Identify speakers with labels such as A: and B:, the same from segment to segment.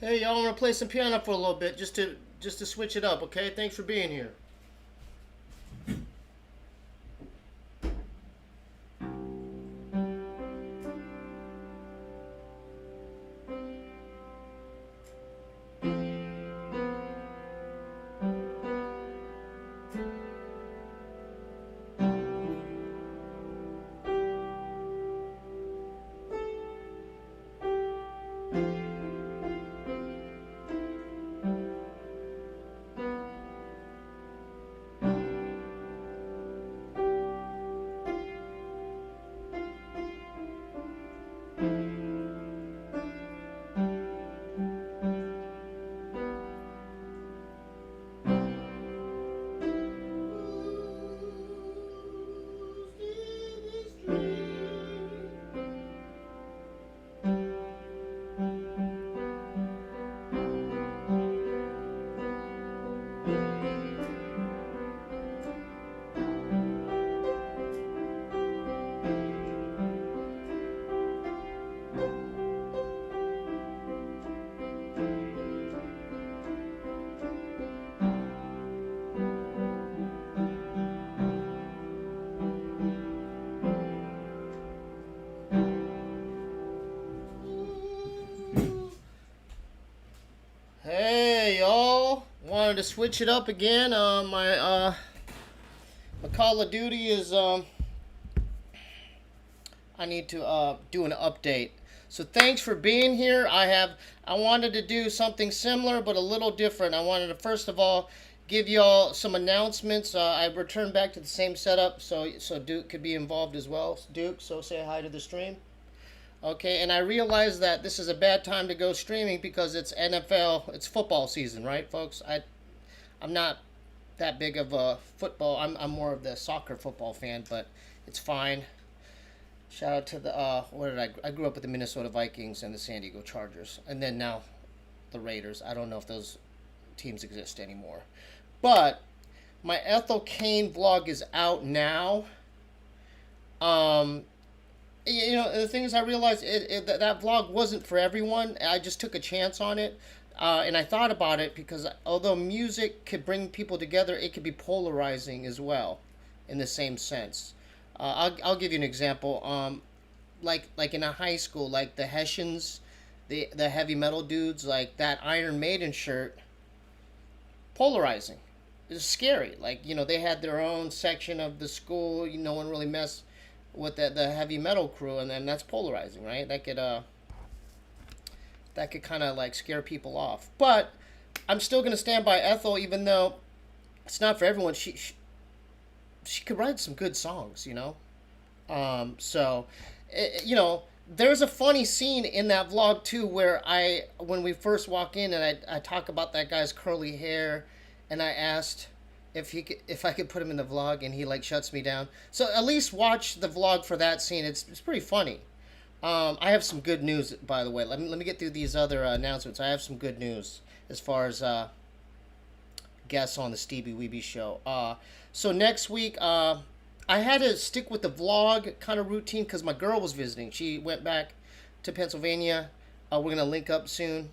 A: Hey, y'all want to play some piano for a little bit, just to switch it up, okay? Thanks for being here. Hey, y'all. Wanted to switch it up again. My Call of Duty is I need to do an update. So thanks for being here. I wanted to do something similar but a little different. I wanted to first of all give y'all some announcements. I returned back to the same setup so Duke could be involved as well. Duke, so say hi to the stream. Okay, and I realize that this is a bad time to go streaming because it's NFL, it's football season, right, folks? I'm not that big of a football. I'm more of the soccer football fan, but it's fine. Shout out to the I grew up with the Minnesota Vikings and the San Diego Chargers, and then now the Raiders. I don't know if those teams exist anymore, but my Ethel Kane vlog is out now. Um, the thing is, I realized that vlog wasn't for everyone. I just took a chance on it, and I thought about it because although music could bring people together, it could be polarizing as well, in the same sense. I'll give you an example. Like in a high school, like the Hessians, the heavy metal dudes, like that Iron Maiden shirt, polarizing. It's scary. Like they had their own section of the school. No one really messed with the heavy metal crew, and then that's polarizing, right? That could kind of like scare people off. But I'm still gonna stand by Ethel, even though it's not for everyone. She could write some good songs. So, there's a funny scene in that vlog too, where when we first walk in and I talk about that guy's curly hair, and I asked if I could put him in the vlog, and he like shuts me down. So at least watch the vlog for that scene. It's pretty funny. I have some good news, by the way. Let me get through these other announcements. I have some good news as far as guests on the Steebee Weebee show. So next week, I had to stick with the vlog kind of routine because my girl was visiting. She went back to Pennsylvania. We're gonna link up soon,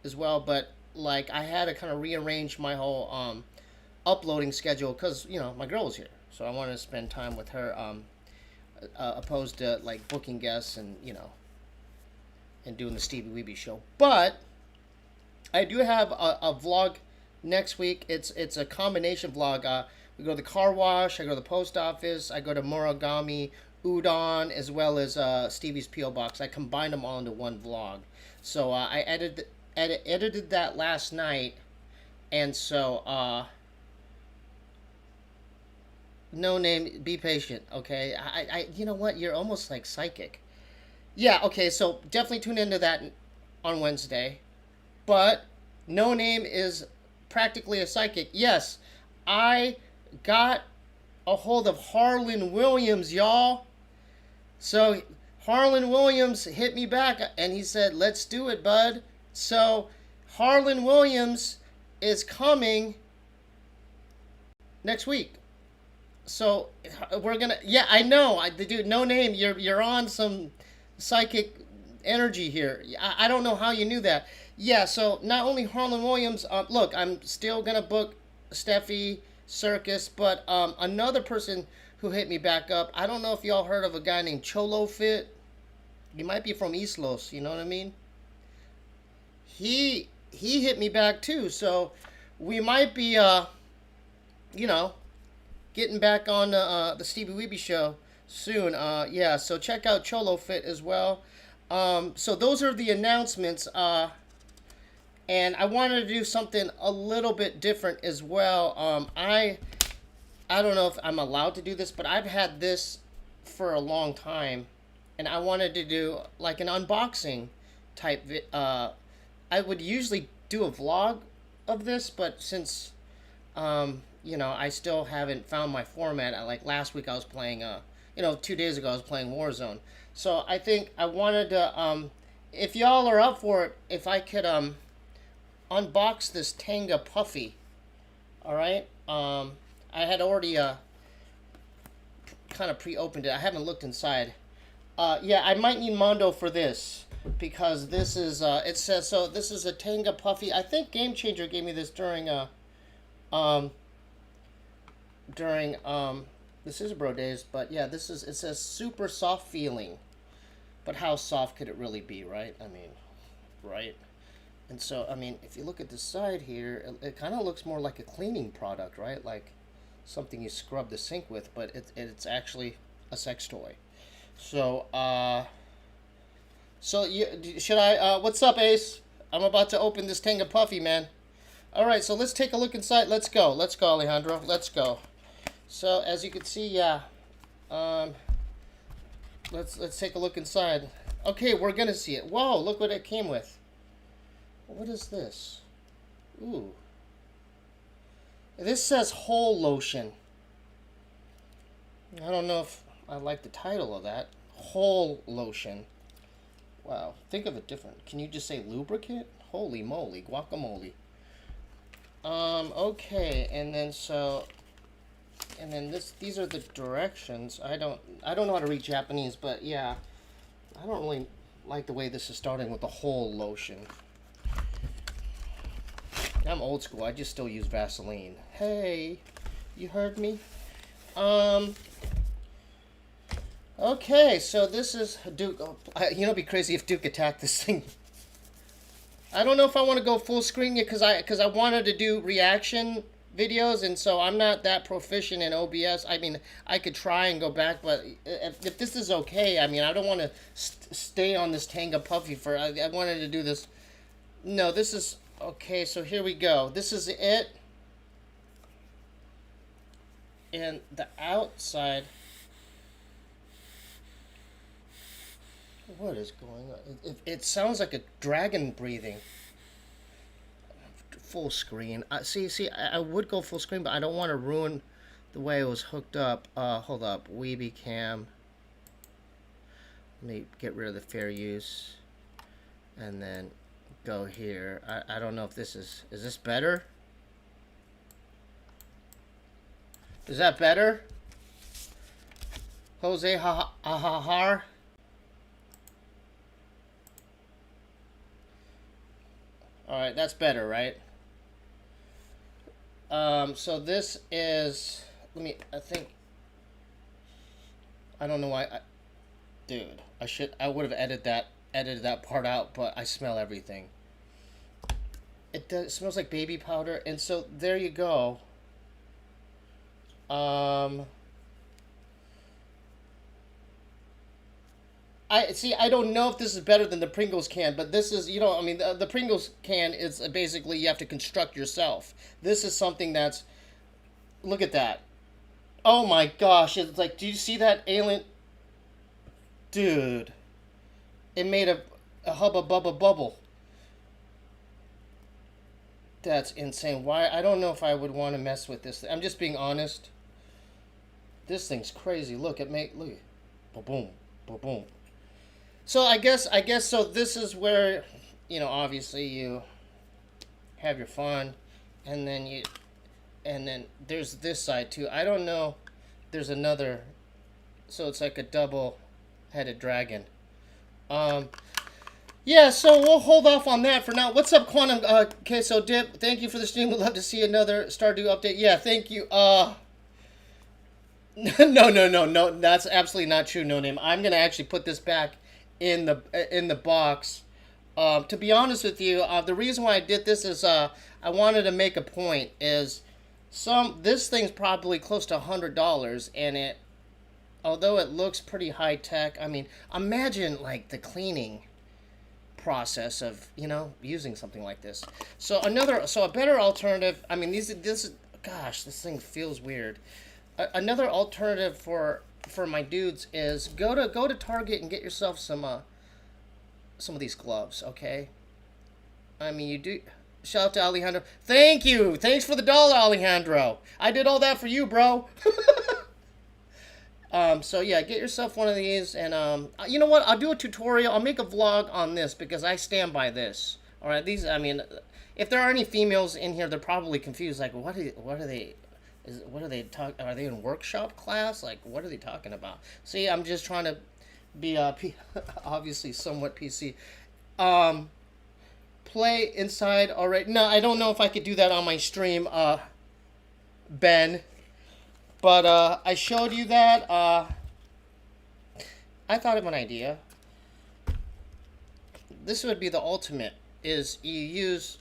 A: as well. But like, I had to kind of rearrange my whole uploading schedule because my girl was here, so I wanted to spend time with her, opposed to like booking guests and and doing the Steebee Weebee show. But I do have a vlog next week. It's a combination vlog. We go to the car wash, I go to the post office, I go to Morigami Udon, as well as Stevie's P.O. Box. I combined them all into one vlog. So I edited that last night, and so no name, be patient, okay? You know what? You're almost like psychic. Yeah, okay, so definitely tune into that on Wednesday. But no name is practically a psychic. Yes, I got a hold of Harlan Williams, y'all. So Harlan Williams hit me back and he said, let's do it, bud. So Harlan Williams is coming next week. So we're gonna, yeah, I know, dude, no name, you're on some psychic energy here. I don't know how you knew that. Yeah, so not only Harlan Williams, look, I'm still gonna book Steffi Circus, but another person who hit me back up. I don't know if y'all heard of a guy named Cholo Fit. He might be from East Los, you know what I mean? He hit me back too, so we might be you know, getting back on the Steebee Weebee show soon. Yeah, so check out Cholo Fit as well. So those are the announcements. And I wanted to do something a little bit different as well. I don't know if I'm allowed to do this, but I've had this for a long time, and I wanted to do like an unboxing type. I would usually do a vlog of this, but since you know, I still haven't found my format. Like last week, I was playing. You know, 2 days ago, I was playing Warzone. So I think I wanted to. If y'all are up for it, if I could unbox this Tenga Puffy. All right. I had already kind of pre-opened it. I haven't looked inside. Yeah, I might need Mondo for this because this is. It says so. This is a Tenga Puffy. I think Game Changer gave me this during the Scissor Bro days. But yeah, this is. It says super soft feeling. But how soft could it really be, right? I mean, right? And so, I mean, if you look at the side here, it kind of looks more like a cleaning product, right? Like something you scrub the sink with, but it's actually a sex toy. So, should I, what's up, Ace? I'm about to open this Tenga Puffy, man. All right, so let's take a look inside. Let's go, Alejandro. Let's go. So, as you can see, yeah, let's take a look inside. Okay, we're gonna see it. Whoa, look what it came with. What is this? Ooh. This says whole lotion. I don't know if I like the title of that. Whole lotion. Wow. Think of it different. Can you just say lubricant? Holy moly. Guacamole. Okay. And then so... And then these are the directions. I don't know how to read Japanese, but yeah. I don't really like the way this is starting with the whole lotion. I'm old school. I just still use Vaseline. Hey, you heard me? Okay, so this is Duke. You know, it'd be crazy if Duke attacked this thing. I don't know if I want to go full screen yet because I wanted to do reaction videos, and so I'm not that proficient in OBS. I mean, I could try and go back, but if this is okay, I mean, I don't want to stay on this Tenga Puffy for. I wanted to do this. No, this is. Okay, so here we go. This is it. And the outside. What is going on? It sounds like a dragon breathing. Full screen. See, I would go full screen, but I don't want to ruin the way it was hooked up. Hold up. Weebee cam. Let me get rid of the fair use. And then... go here. I don't know if this is this better? Is that better? Jose Ahahar? Alright, that's better, right? So this is, I think, I don't know why, dude, I would have edited that part out, but I smell everything. It smells like baby powder, and so there you go. I don't know if this is better than the Pringles can, but this is, you know, I mean, the Pringles can is basically you have to construct yourself. This is something that's, look at that. Oh my gosh, it's like, do you see that alien? Dude. It made a hubba bubba bubble. That's insane. Why? I don't know if I would want to mess with this. I'm just being honest. This thing's crazy. Look, look. Boom, boom, boom. So I guess so this is where, you know, obviously you have your fun, and then there's this side too. I don't know. There's another, so it's like a double-headed dragon. Yeah, so we'll hold off on that for now. What's up, Quantum Queso Dip? Thank you for the stream. We'd love to see another Stardew update. Yeah, thank you. No. That's absolutely not true, No Name. I'm gonna actually put this back in the box. To be honest with you, the reason why I did this is I wanted to make a point. Is this thing's probably close to $100, and it, although it looks pretty high tech. I mean, imagine like the cleaning process of, you know, using something like this. So a better alternative. I mean, gosh, this thing feels weird. Another alternative for my dudes is go to Target and get yourself some of these gloves, okay? I mean, you do. Shout out to Alejandro. Thank you. Thanks for the $1, Alejandro. I did all that for you, bro. So yeah, get yourself one of these, and you know what? I'll do a tutorial. I'll make a vlog on this because I stand by this. All right, these. I mean, if there are any females in here, they're probably confused. Like, what are they? What are they talking? Are they in workshop class? Like, what are they talking about? See, I'm just trying to be obviously somewhat PC. Play inside already. No, I don't know if I could do that on my stream, Ben. But I showed you that. I thought of an idea. This would be the ultimate. Is you use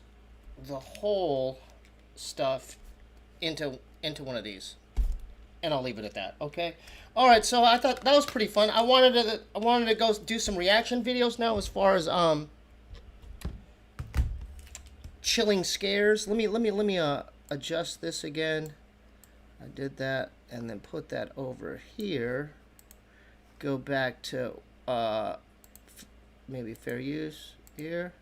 A: the whole stuff into one of these, and I'll leave it at that. Okay. All right. So I thought that was pretty fun. I wanted to go do some reaction videos now as far as chilling scares. Let me adjust this again. I did that and then put that over here. Go back to maybe fair use here.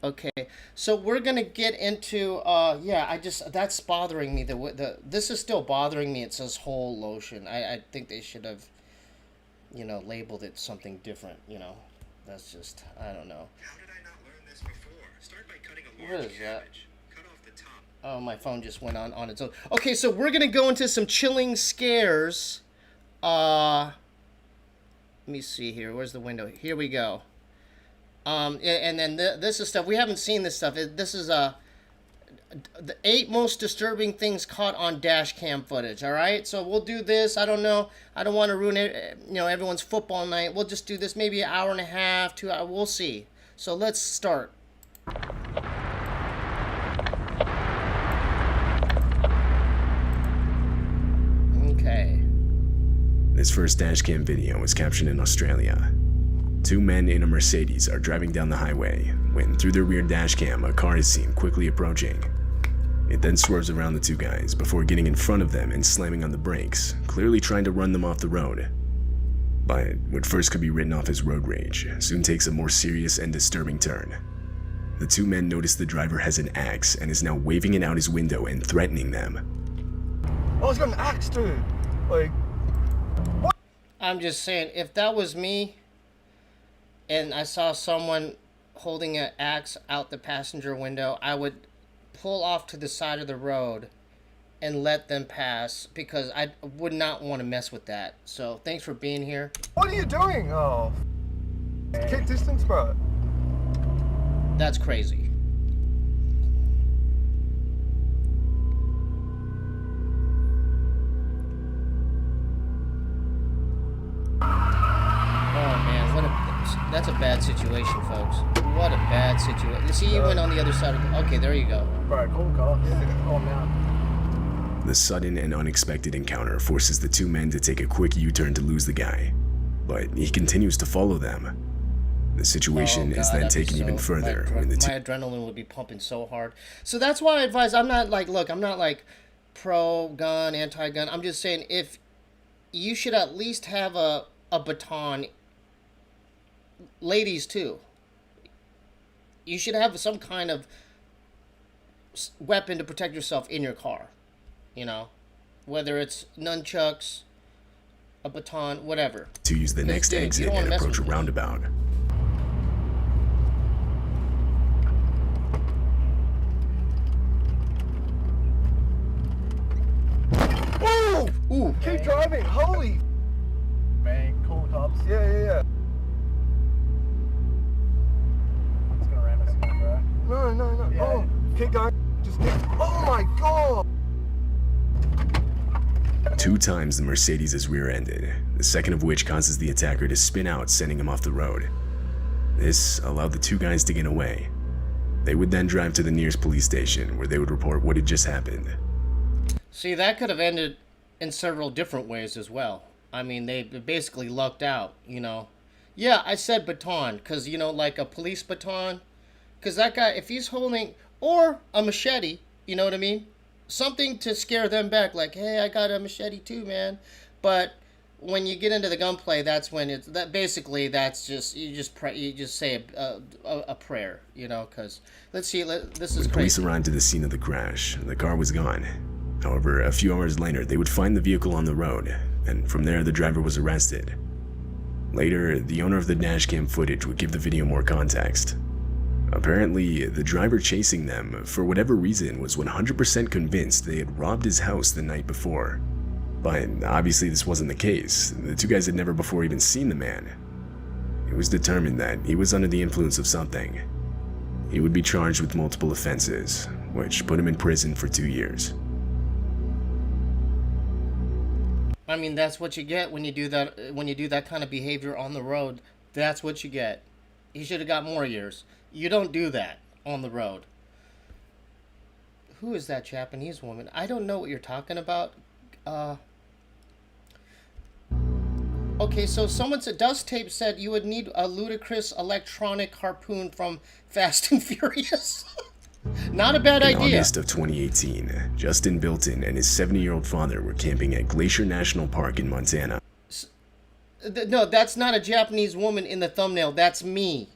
A: Okay, so we're gonna get into yeah. That's bothering me. This is still bothering me. It says whole lotion. I think they should have, you know, labeled it something different. You know, that's just, I don't know.
B: How did I not learn this before? Start by cutting a
A: large
B: cabbage. Cut off the top.
A: Oh, my phone just went on its own. Okay, so we're going to go into some chilling scares. Let me see here. Where's the window? Here we go. And then this is stuff. We haven't seen this stuff. This is the 8 most disturbing things caught on dash cam footage, all right? So we'll do this. I don't know. I don't want to ruin it, you know, everyone's football night. We'll just do this maybe an hour and a half, 2 hours. We'll see. So let's start. Okay.
C: This first dashcam video was captured in Australia. 2 men in a Mercedes are driving down the highway when, through their rear dashcam, a car is seen quickly approaching. It then swerves around the 2 guys before getting in front of them and slamming on the brakes, clearly trying to run them off the road. But what first could be written off as road rage soon takes a more serious and disturbing turn. The 2 men notice the driver has an axe and is now waving it out his window and threatening them.
D: Oh, he's got an axe, dude. Like, what?
A: I'm just saying, if that was me and I saw someone holding an axe out the passenger window, I would pull off to the side of the road and let them pass, because I would not want to mess with that. So thanks for being here.
D: What are you doing? Oh, keep distance, bro.
A: That's crazy. That's a bad situation, folks. What a bad situation. See, you went on the other side of the... Okay, there you go.
D: Bro, cool car. Yeah, calm down.
C: The sudden and unexpected encounter forces the 2 men to take a quick U-turn to lose the guy, but he continues to follow them. The situation is then taken even further when the
A: my adrenaline would be pumping so hard. So that's why I advise, I'm not like, look, I'm not like pro-gun, anti-gun. I'm just saying, if you should at least have a baton. Ladies too. You should have some kind of weapon to protect yourself in your car. You know, whether it's nunchucks, a baton, whatever.
C: To use the next exit and approach a roundabout.
D: Whoa! Ooh! Keep driving! Holy! Man, cool cops. Yeah. Keep going. Just keep. Oh my god!
C: 2 times the Mercedes is rear-ended, the second of which causes the attacker to spin out, sending him off the road. This allowed the 2 guys to get away. They would then drive to the nearest police station, where they would report what had just happened.
A: See, that could have ended in several different ways as well. I mean, they basically lucked out, you know. Yeah, I said baton, because, you know, like a police baton. Because that guy, if he's holding, or a machete, you know what I mean? Something to scare them back, like, hey, I got a machete too, man. But when you get into the gunplay, that's when it's, that basically, that's just, you just pray, you just say a prayer, you know, because, let's see, this is
C: When police arrived at the scene of the crash, the car was gone. However, a few hours later, they would find the vehicle on the road, and from there, the driver was arrested. Later, the owner of the dashcam footage would give the video more context. Apparently, the driver chasing them, for whatever reason, was 100% convinced they had robbed his house the night before. But obviously this wasn't the case. The 2 guys had never before even seen the man. It was determined that he was under the influence of something. He would be charged with multiple offenses, which put him in prison for 2 years.
A: I mean, that's what you get when you do that kind of behavior on the road. That's what you get. He should have got more years. You don't do that on the road. Who is that Japanese woman? I don't know what you're talking about. Okay, so someone said, Dust Tape said you would need a ludicrous electronic harpoon from Fast and Furious. Not a bad
C: In
A: idea.
C: August of 2018, Justin Bilton and his 70-year-old father were camping at Glacier National Park in Montana.
A: No, that's not a Japanese woman in the thumbnail. That's me.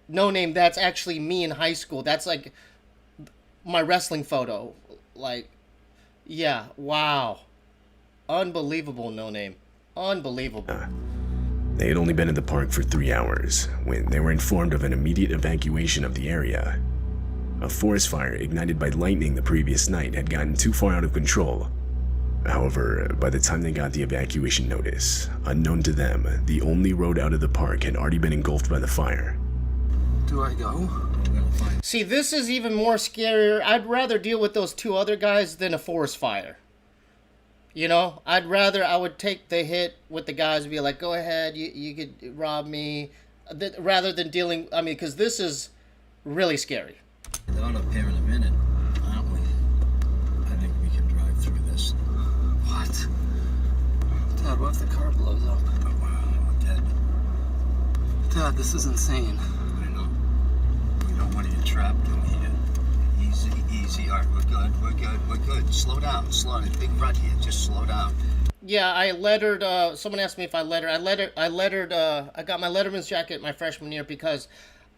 A: No name, that's actually me in high school. That's like my wrestling photo. Like, yeah, wow. Unbelievable, no name. Unbelievable.
C: They had only been in the park for 3 hours when they were informed of an immediate evacuation of the area. A forest fire ignited by lightning the previous night had gotten too far out of control. However, by the time they got the evacuation notice, unknown to them, the only road out of the park had already been engulfed by the fire.
D: Do I go?
A: See, this is even more scarier. I'd rather deal with those 2 other guys than a forest fire. You know, I would take the hit with the guys and be like, go ahead, you could rob me, rather than dealing, I mean, because this is really scary.
E: They're up here in a minute, aren't we? I think we can drive through this.
D: What? Dad, what if the car blows up?
E: Oh, wow, we're dead.
D: Dad, this is insane.
E: I know. We don't want to get trapped in here. Easy, easy. All right, we're good. Slow down. There's a big rut here. Just slow down.
A: Yeah, I lettered, someone asked me if I got my letterman's jacket my freshman year because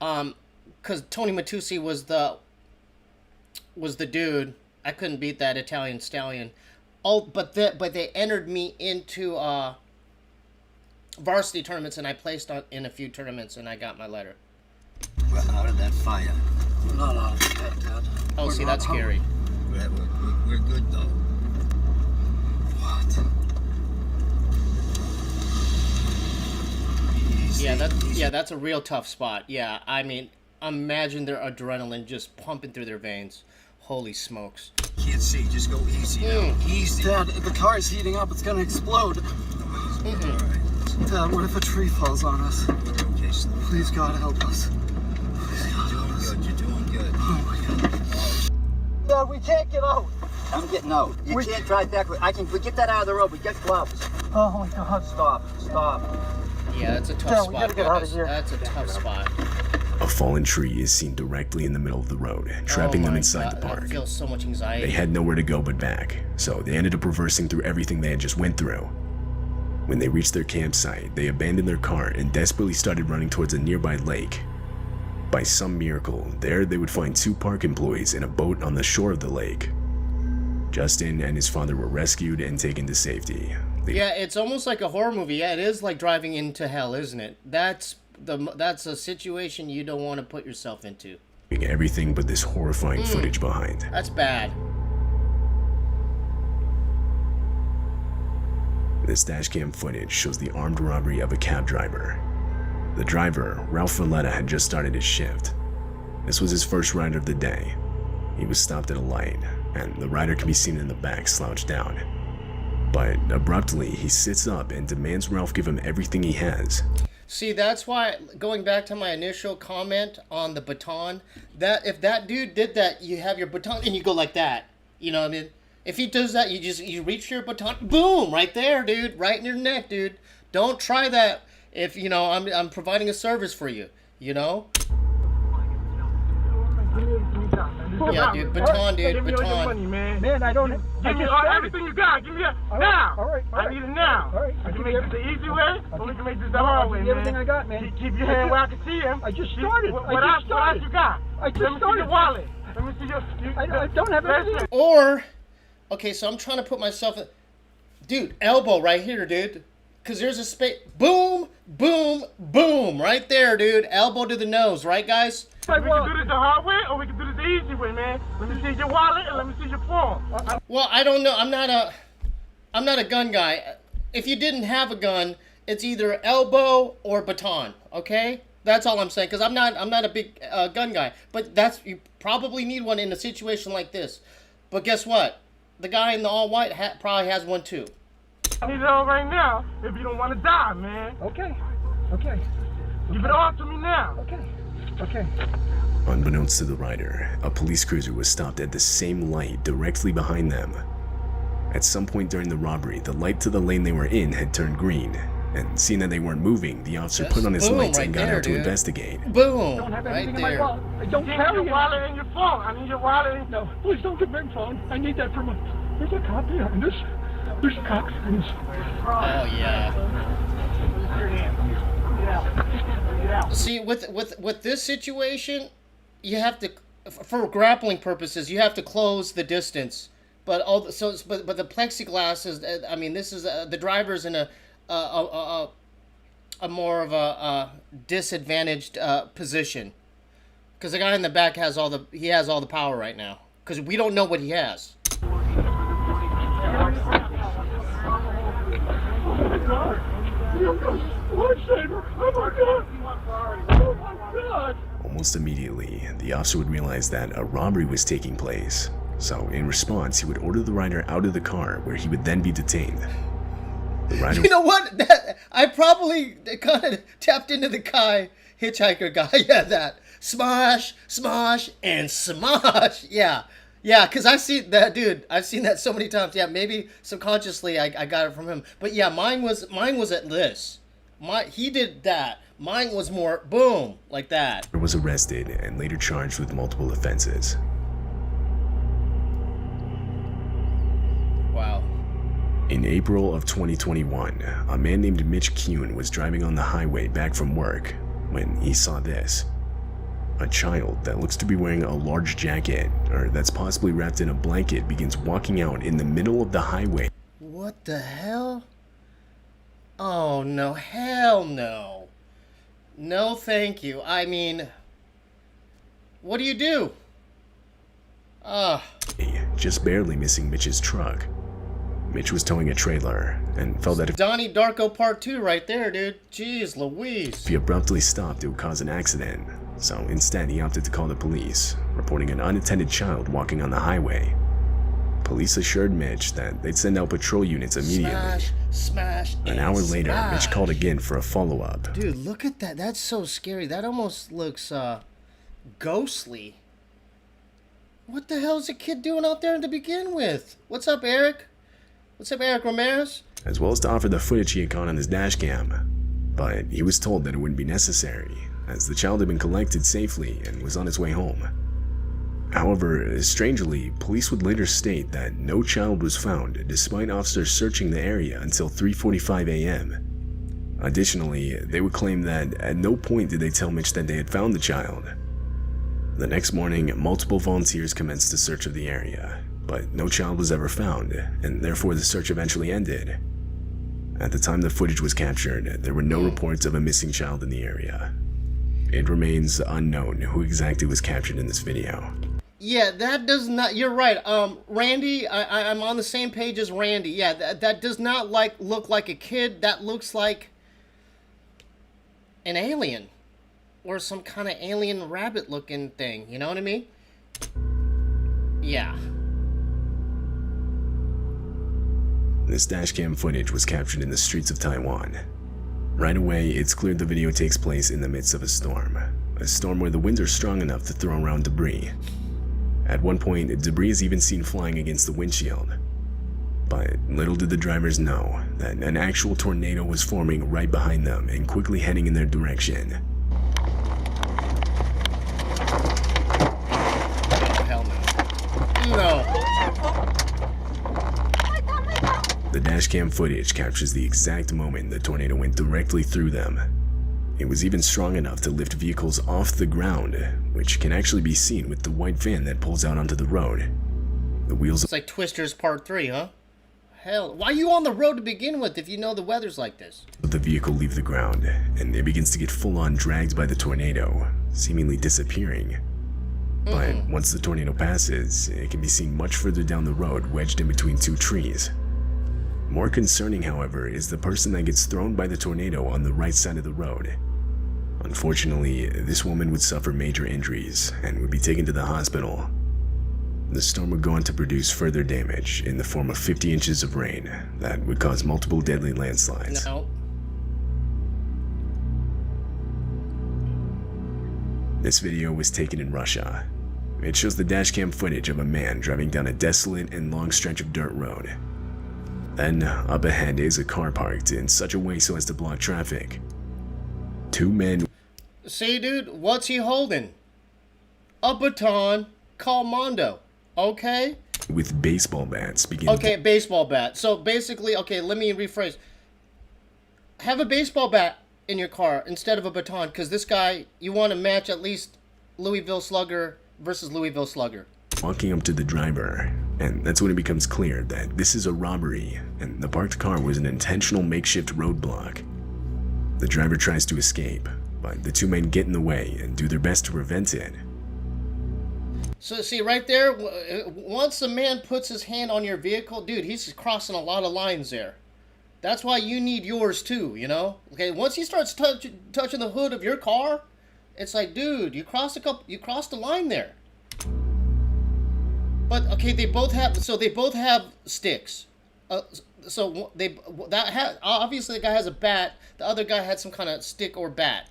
A: Tony Matusi was the dude. I couldn't beat that Italian stallion. Oh, but they entered me into varsity tournaments, and I placed in a few tournaments, and I got my letter.
E: We're out of that fire.
D: I'm not out of it yet, Dad.
A: Oh, see, that's scary.
E: We're good, though.
D: What?
E: Easy.
A: That's a real tough spot. Yeah, I mean, imagine their adrenaline just pumping through their veins. Holy smokes.
E: Can't see. Just go easy now. Easy.
D: Dad, the car is heating up. It's gonna explode.
E: All right.
D: Dad, what if a tree falls on us?
E: We're okay.
D: Please, God, help us.
E: You're doing good.
D: Oh my God. Dad, we can't get out.
E: I'm getting out. You can't drive backward. We get that out of the road. We get gloves.
D: Oh my God.
E: Stop.
A: Yeah, that's a tough
D: Dad,
A: spot.
D: we gotta get out of here.
A: That's a tough spot.
C: A fallen tree is seen directly in the middle of the road, trapping them inside the
A: I
C: park.
A: feel so much anxiety.
C: They had nowhere to go but back, so they ended up reversing through everything they had just went through. When they reached their campsite, they abandoned their car and desperately started running towards a nearby lake. By some miracle, there they would find 2 park employees in a boat on the shore of the lake. Justin and his father were rescued and taken to safety.
A: Yeah, it's almost like a horror movie. Yeah, it is like driving into hell, isn't it? That's a situation you don't want to put yourself into.
C: Leaving everything but this horrifying footage behind.
A: That's bad.
C: This dashcam footage shows the armed robbery of a cab driver. The driver, Ralph Valletta, had just started his shift. This was his first ride of the day. He was stopped at a light, and the rider can be seen in the back slouched down. But abruptly, he sits up and demands Ralph give him everything he has.
A: See, that's why, going back to my initial comment on the baton, that if that dude did that, you have your baton and you go like that. You know what I mean? If he does that, you reach your baton, boom, right there, dude, right in your neck, dude. Don't try that if, you know, I'm providing a service for you, you know? Yeah, dude, baton, dude,
F: Give me all your
A: baton.
F: money, man.
D: Man, I don't.
F: Give me everything you got. Give me it now.
D: All right.
F: I need it now.
D: All right.
F: We can make this the easy way, or we can make this the hard way, man.
D: Everything I got, man.
F: Keep your hand where I can see him.
D: I just started.
F: What else you got?
D: I just
F: Let me see
D: started.
F: your wallet. Let me see your.
D: I don't have anything.
A: Or, okay, so I'm trying to put myself in, dude, elbow right here, dude. Because there's a space, boom, boom, boom, right there, dude. Elbow to the nose, right, guys?
F: We can do this the hard way, or we can do this the easy way, man. Let me see your wallet, and let me see your phone.
A: Well, I don't know. I'm not a gun guy. If you didn't have a gun, it's either elbow or baton, okay? That's all I'm saying, because I'm not a big gun guy. But you probably need one in a situation like this. But guess what? The guy in the all white hat probably has one too.
F: I need it all right now, if you don't want to die, man.
D: Okay.
F: Give it all to me now.
D: Okay.
C: Unbeknownst to the rider, a police cruiser was stopped at the same light directly behind them. At some point during the robbery, the light to the lane they were in had turned green, and seeing that they weren't moving, the officer put on his
A: Boom,
C: lights
A: right
C: and got
A: there,
C: out to
A: dude.
C: investigate.
A: Boom,
D: Don't have
A: right
D: anything in my
A: there.
D: wallet. I don't
F: Give me
D: carry
F: your
D: it.
F: wallet and your phone. I need your wallet.
D: No, please don't give me my phone. I need that from a. There's a cop behind us. There's a cop behind us.
A: Oh yeah. See, with this situation, you have to, for grappling purposes, you have to close the distance. But but the plexiglass is. I mean, this is the driver's in a more of a disadvantaged position, because the guy in the back has all the power right now. Because we don't know what he has.
C: Almost immediately, the officer would realize that a robbery was taking place. So, in response, he would order the rider out of the car, where he would then be detained. The rider.
A: You know what? I probably kind of tapped into the guy, hitchhiker guy. Yeah, that smash, and smash. Yeah, because I've seen that, dude. I've seen that so many times. Yeah, maybe subconsciously I got it from him. But yeah, mine was at this. He did that. Mine was more boom, like that.
C: Was arrested and later charged with multiple offenses.
A: Wow.
C: In April of 2021, a man named Mitch Kuhn was driving on the highway back from work when he saw this. A child that looks to be wearing a large jacket, or that's possibly wrapped in a blanket, begins walking out in the middle of the highway.
A: What the hell? Oh no, hell no. No, thank you. I mean, what do you do?
C: Just barely missing Mitch's truck. Mitch was towing a trailer and felt that if
A: Donnie Darko Part 2 right there, dude. Jeez Louise.
C: he abruptly stopped, it would cause an accident. So instead, he opted to call the police, reporting an unattended child walking on the highway. Police assured Mitch that they'd send out patrol units immediately.
A: Smash,
C: An hour later,
A: smash.
C: Mitch called again for a follow-up.
A: Dude, look at that. That's so scary. That almost looks ghostly. What the hell is the kid doing out there to begin with? What's up, Eric? What's up, Eric Ramirez?
C: As well as to offer the footage he had caught on his dash cam. But he was told that it wouldn't be necessary, as the child had been collected safely and was on its way home. However, strangely, police would later state that no child was found despite officers searching the area until 3:45 a.m. Additionally, they would claim that at no point did they tell Mitch that they had found the child. The next morning, multiple volunteers commenced a search of the area, but no child was ever found, and therefore the search eventually ended. At the time the footage was captured, there were no reports of a missing child in the area. It remains unknown who exactly was captured in this video.
A: Yeah, that does not. You're right. Randy, I'm on the same page as Randy. Yeah, that does not look like a kid. That looks like an alien. or some kind of alien rabbit looking thing. You know what I mean? Yeah.
C: This dashcam footage was captured in the streets of Taiwan. Right away, it's clear the video takes place in the midst of a storm where the winds are strong enough to throw around debris. At one point, debris is even seen flying against the windshield. But little did the drivers know that an actual tornado was forming right behind them and quickly heading in their direction.
A: Oh, hell no. No.
C: The dashcam footage captures the exact moment the tornado went directly through them. It was even strong enough to lift vehicles off the ground, which can actually be seen with the white van that pulls out onto the road. The wheels
A: It's like Twisters Part 3, huh? Hell, why are you on the road to begin with if you know the weather's like this?
C: of the vehicle leave the ground, and it begins to get full-on dragged by the tornado, seemingly disappearing. But once the tornado passes, it can be seen much further down the road, wedged in between two trees. More concerning, however, is the person that gets thrown by the tornado on the right side of the road. Unfortunately, this woman would suffer major injuries and would be taken to the hospital. The storm would go on to produce further damage in the form of 50 inches of rain that would cause multiple deadly landslides.
A: No.
C: This video was taken in Russia. It shows the dashcam footage of a man driving down a desolate and long stretch of dirt road. Then, up ahead is a car parked in such a way so as to block traffic. Two men
A: See, dude, what's he holding? A baton called Mondo. Okay?
C: with baseball bats begin
A: Okay, baseball bat. So basically, okay, let me rephrase. Have a baseball bat in your car instead of a baton, because this guy, you want to match at least Louisville Slugger versus Louisville Slugger.
C: walking up to the driver, and that's when it becomes clear that this is a robbery, and the parked car was an intentional makeshift roadblock. The driver tries to escape, but the two men get in the way and do their best to prevent it.
A: So see right there, once a man puts his hand on your vehicle, dude, he's crossing a lot of lines there. That's why you need yours too, you know? Okay, once he starts touching the hood of your car, it's like, dude, you crossed the line there. But okay, they both have sticks. Obviously the guy has a bat, the other guy had some kind of stick or bat.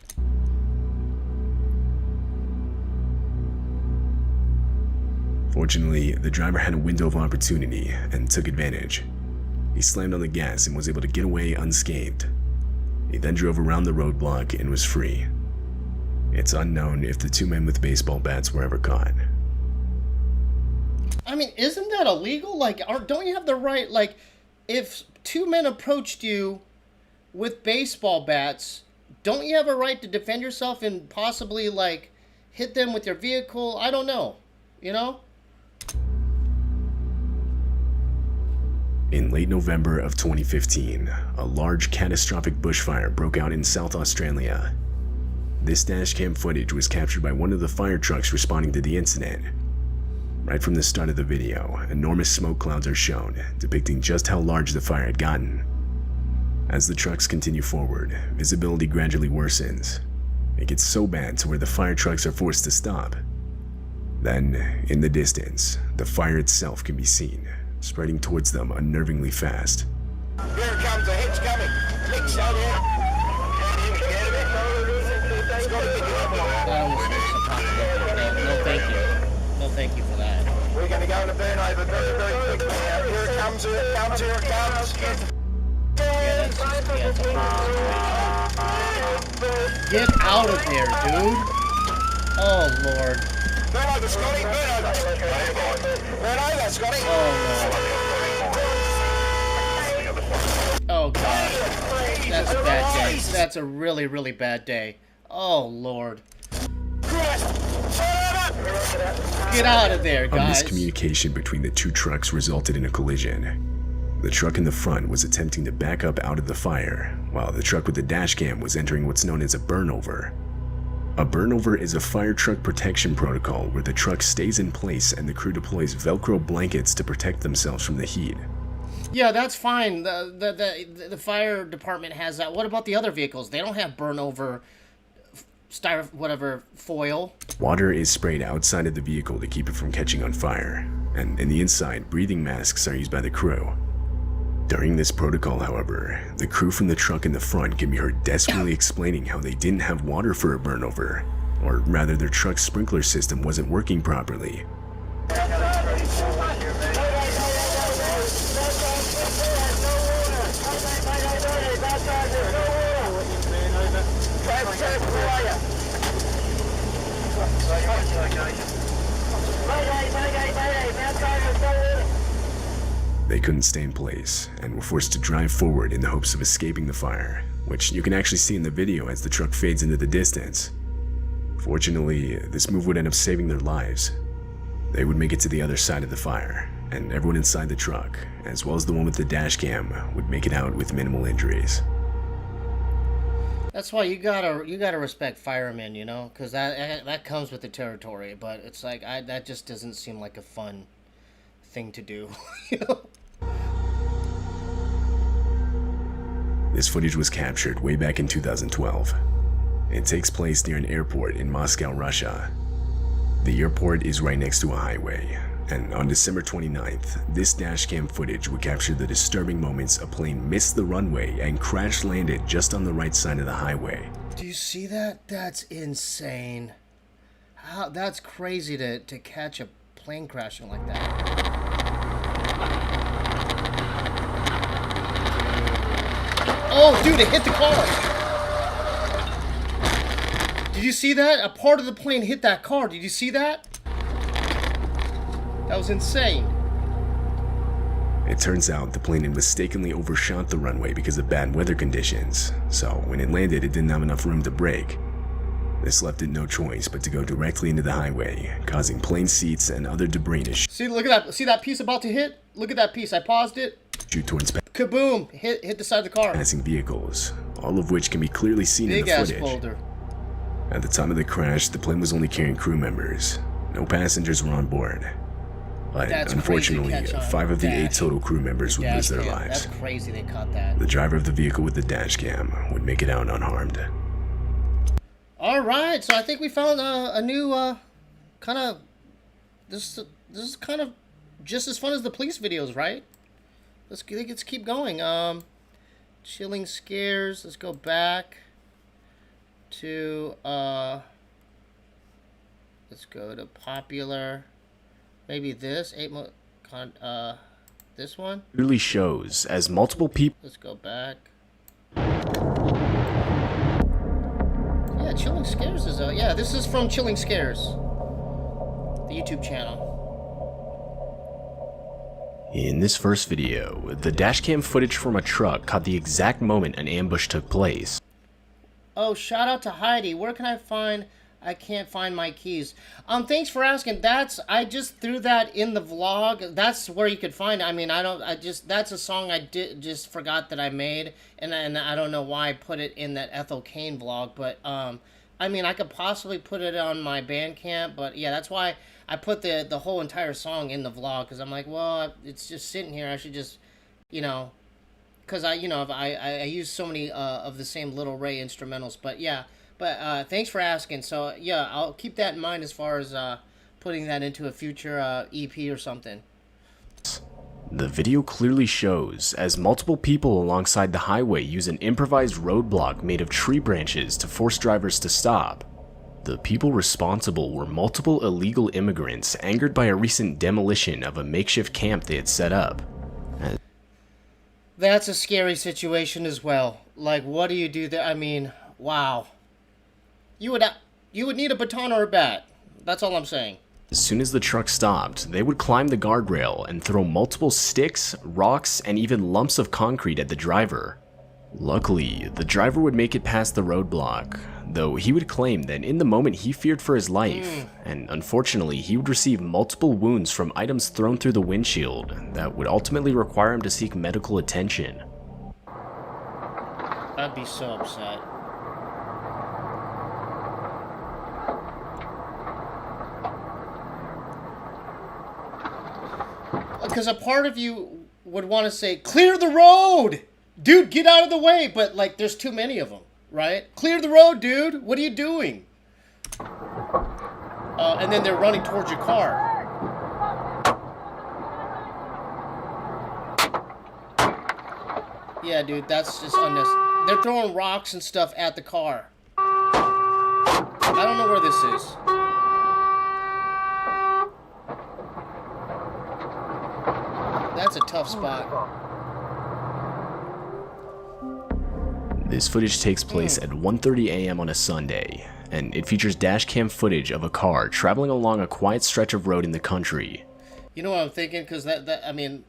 C: Fortunately, the driver had a window of opportunity and took advantage. He slammed on the gas and was able to get away unscathed. He then drove around the roadblock and was free. It's unknown if the two men with baseball bats were ever caught.
A: I mean, isn't that illegal? Like, don't you have the right, like, if two men approached you with baseball bats, don't you have a right to defend yourself and possibly, like, hit them with your vehicle? I don't know, you know?
C: In late November of 2015, a large catastrophic bushfire broke out in South Australia. This dashcam footage was captured by one of the fire trucks responding to the incident. Right from the start of the video, enormous smoke clouds are shown, depicting just how large the fire had gotten. As the trucks continue forward, visibility gradually worsens. It gets so bad to where the fire trucks are forced to stop. Then, in the distance, the fire itself can be seen, spreading towards them unnervingly fast.
F: Here it comes, the hit's coming. Nick's out here.
A: That almost makes it possible. No, thank you. No, thank you for that.
F: We're going to go in a burn over very, very quickly. Here it comes, here it comes, here it comes.
A: Get out of there, dude. Oh, Lord.
F: Burn over, Scotty, burn over. Burn over, Scotty.
A: Oh, God. That's a bad day. That's a really, really bad day. Oh, Lord. Get out of there,
C: A
A: guys.
C: miscommunication between the two trucks resulted in a collision. The truck in the front was attempting to back up out of the fire, while the truck with the dashcam was entering what's known as a burnover. A burnover is a fire truck protection protocol where the truck stays in place and the crew deploys Velcro blankets to protect themselves from the heat.
A: Yeah, that's fine. The fire department has that. What about the other vehicles? They don't have burnover whatever foil.
C: Water is sprayed outside of the vehicle to keep it from catching on fire, and in the inside, breathing masks are used by the crew. During this protocol, however, the crew from the truck in the front can be heard desperately explaining how they didn't have water for a burnover, or rather their truck's sprinkler system wasn't working properly. They couldn't stay in place and were forced to drive forward in the hopes of escaping the fire, which you can actually see in the video as the truck fades into the distance. Fortunately, this move would end up saving their lives. They would make it to the other side of the fire, and everyone inside the truck, as well as the one with the dash cam, would make it out with minimal injuries.
A: That's why you gotta respect firemen, you know, because that comes with the territory. But it's like that just doesn't seem like a fun thing to do, you know.
C: This footage was captured way back in 2012. It takes place near an airport in Moscow, Russia. The airport is right next to a highway, and on December 29th, this dashcam footage would capture the disturbing moments a plane missed the runway and crash landed just on the right side of the highway.
A: Do you see that? That's insane. That's crazy to catch a plane crashing like that. Oh, dude, it hit the car. Did you see that? A part of the plane hit that car. Did you see that? That was insane.
C: It turns out the plane had mistakenly overshot the runway because of bad weather conditions, so when it landed, it didn't have enough room to brake. This left it no choice but to go directly into the highway, causing plane seats and other debris to
A: see, look at that. See that piece about to hit? Look at that piece. I paused it.
C: Shoot towards
A: kaboom! Hit the side of the car.
C: Passing vehicles, all of which can be clearly seen in the footage.
A: Big ass boulder.
C: At the time of the crash, the plane was only carrying crew members. No passengers were on board. But unfortunately, 5 of the 8 total crew members would lose their lives.
A: That's crazy they caught that.
C: The driver of the vehicle with the dash cam would make it out unharmed.
A: Alright, so I think we found a new kind of... This is kind of just as fun as the police videos, right? Let's keep going. Chilling scares. Let's go back to let's go to popular. Maybe this this one
C: Clearly shows as multiple people.
A: Let's go back. Yeah, Chilling Scares is yeah, this is from Chilling Scares, the YouTube channel.
C: In this first video, the dashcam footage from a truck caught the exact moment an ambush took place.
A: Oh, shout out to Heidi. Where can I find... I can't find my keys. Thanks for asking. I just threw that in the vlog. That's where you could find it. I mean, that's a song I just forgot that I made, and I don't know why I put it in that Ethel Cain vlog, but, I mean, I could possibly put it on my Bandcamp, but yeah, that's why I put the whole entire song in the vlog, because I'm like, well, it's just sitting here. I should just, you know, because I use so many of the same Little Ray instrumentals, but yeah. But thanks for asking. So yeah, I'll keep that in mind as far as putting that into a future EP or something.
C: The video clearly shows as multiple people alongside the highway use an improvised roadblock made of tree branches to force drivers to stop. The people responsible were multiple illegal immigrants angered by a recent demolition of a makeshift camp they had set up.
A: That's a scary situation as well. Like, what do you do there? I mean, wow. You would need a baton or a bat. That's all I'm saying.
C: As soon as the truck stopped, they would climb the guardrail and throw multiple sticks, rocks, and even lumps of concrete at the driver. Luckily, the driver would make it past the roadblock, though he would claim that in the moment he feared for his life, and unfortunately he would receive multiple wounds from items thrown through the windshield that would ultimately require him to seek medical attention.
A: I'd be so upset. Because a part of you would want to say, clear the road! Dude, get out of the way! But, like, there's too many of them. right? Clear the road, dude. What are you doing? And then they're running towards your car. Yeah, dude, that's just unnecessary. They're throwing rocks and stuff at the car. I don't know where this is. That's a tough spot.
C: This footage takes place at 1:30 a.m. on a Sunday, and it features dashcam footage of a car traveling along a quiet stretch of road in the country.
A: You know what I'm thinking? Because I mean,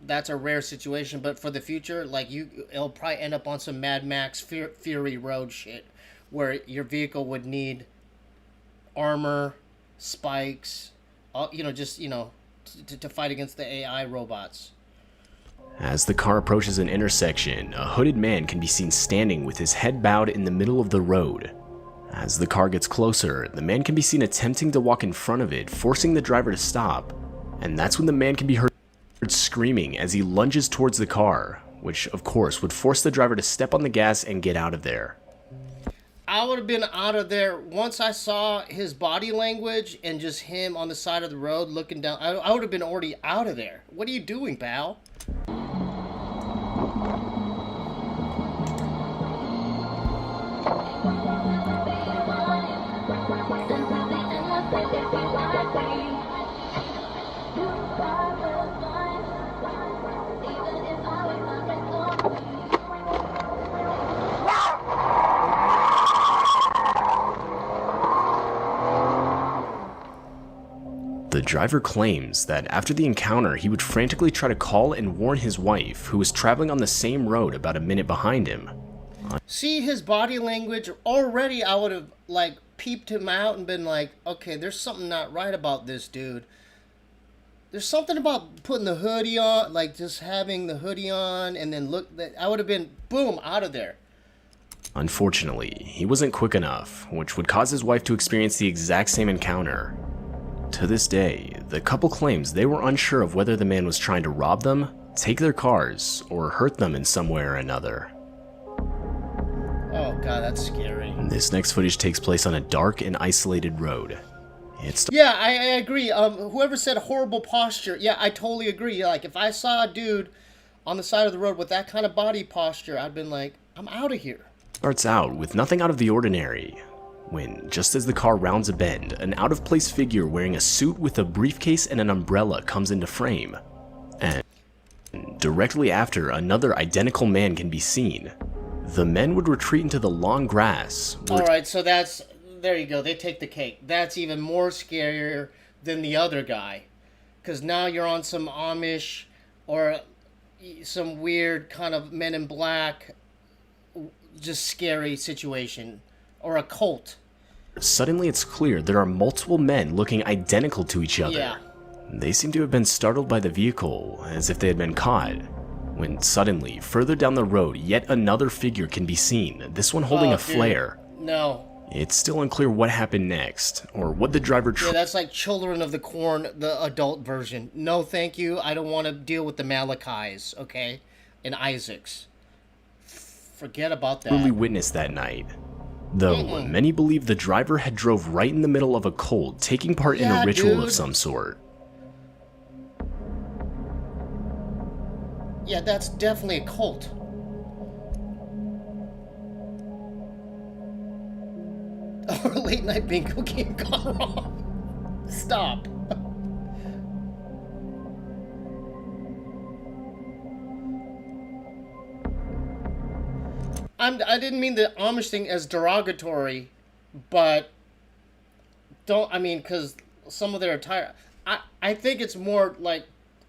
A: that's a rare situation, but for the future, like, it'll probably end up on some Mad Max Fury Road shit, where your vehicle would need armor, spikes, to fight against the AI robots.
C: As the car approaches an intersection, a hooded man can be seen standing with his head bowed in the middle of the road. As the car gets closer, the man can be seen attempting to walk in front of it, forcing the driver to stop, and that's when the man can be heard screaming as he lunges towards the car, which of course would force the driver to step on the gas and get out of there.
A: I would have been out of there once I saw his body language and just him on the side of the road looking down. I would have been already out of there. What are you doing, pal?
C: The driver claims that after the encounter, he would frantically try to call and warn his wife, who was traveling on the same road about a minute behind him.
A: See his body language already. I would have like peeped him out and been like, okay, there's something not right about this dude. There's something about putting the hoodie on, like just having the hoodie on, and then look. I would have been boom out of there.
C: Unfortunately, he wasn't quick enough, which would cause his wife to experience the exact same encounter. To this day, the couple claims they were unsure of whether the man was trying to rob them, take their cars, or hurt them in some way or another.
A: Oh god, that's scary.
C: This next footage takes place on a dark and isolated road.
A: Yeah, I agree. Whoever said horrible posture, yeah, I totally agree. Like, if I saw a dude on the side of the road with that kind of body posture, I'd been like, I'm out of here.
C: Starts out with nothing out of the ordinary, when, just as the car rounds a bend, an out-of-place figure wearing a suit with a briefcase and an umbrella comes into frame. And directly after, another identical man can be seen. The men would retreat into the long grass.
A: Alright, so there you go, they take the cake. That's even more scarier than the other guy. Because now you're on some Amish or some weird kind of Men in Black, just scary situation. Or a cult.
C: Suddenly it's clear there are multiple men looking identical to each other.
A: Yeah.
C: They seem to have been startled by the vehicle, as if they had been caught. When suddenly, further down the road, yet another figure can be seen, this one holding a flare.
A: No.
C: It's still unclear what happened next, or what the driver
A: Yeah, that's like Children of the Corn, the adult version. No, thank you. I don't want to deal with the Malachis, okay? And Isaacs. Forget about that.
C: truly witnessed that night. Though, many believe the driver had drove right in the middle of a cult, taking part in a ritual of some sort.
A: Yeah, that's definitely a cult. Or late night bingo game gone wrong. Stop. I didn't mean the Amish thing as derogatory, but because some of their attire, I think it's more like,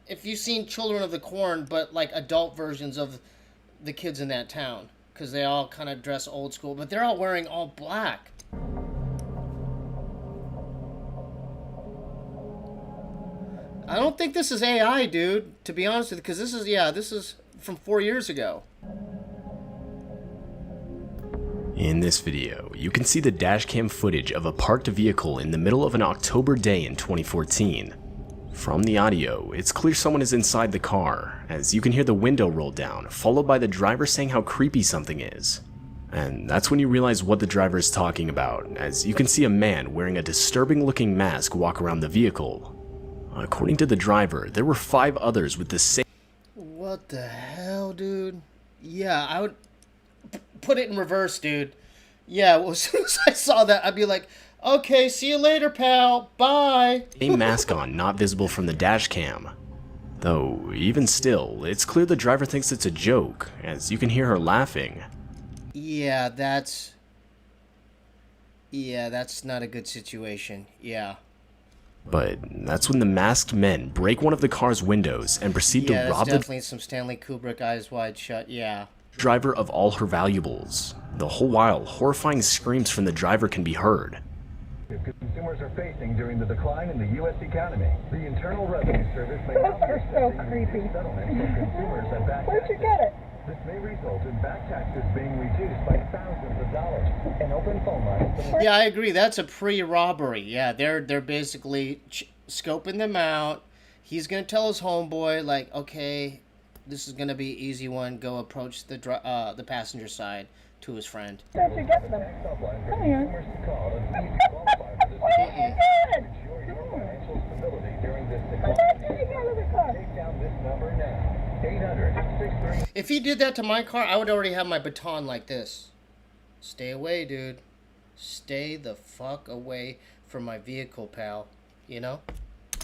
A: if you've seen Children of the Corn, but like adult versions of the kids in that town, because they all kind of dress old school, but they're all wearing all black. I don't think this is AI, dude, to be honest with you, because this is from 4 years ago.
C: In this video, you can see the dashcam footage of a parked vehicle in the middle of an October day in 2014. From the audio, it's clear someone is inside the car, as you can hear the window roll down, followed by the driver saying how creepy something is. And that's when you realize what the driver is talking about, as you can see a man wearing a disturbing looking mask walk around the vehicle. According to the driver, there were 5 others with the same.
A: What the hell, dude? Yeah, I would put it in reverse, dude. Yeah, well, as soon as I saw that, I'd be like, okay, see you later, pal. Bye.
C: Same mask on, not visible from the dash cam. Though, even still, it's clear the driver thinks it's a joke, as you can hear her laughing.
A: Yeah, that's not a good situation. Yeah.
C: But that's when the masked men break one of the car's windows and proceed to
A: Yeah,
C: rob
A: that's
C: the
A: definitely some Stanley Kubrick eyes wide shut. Yeah.
C: driver of all her valuables. The whole while, horrifying screams from the driver can be heard.
G: Consumers are facing during the decline in the U.S. economy. The Internal Revenue Service may now
H: Those are so creepy.
G: settlements for consumers and back
H: Where'd you get it?
G: This may result in back taxes being reduced by thousands of dollars. An open phone line.
A: Yeah, I agree. That's a pre-robbery. Yeah, they're basically scoping them out. He's gonna tell his homeboy, like, okay, this is gonna be an easy one. Go approach the passenger side to his friend.
H: Where'd you get them? Come here. Where'd you get it? Where did you get the car?
G: Take down this number now. 800-63.
A: If he did that to my car, I would already have my baton like this. Stay away, dude. Stay the fuck away from my vehicle, pal. You know?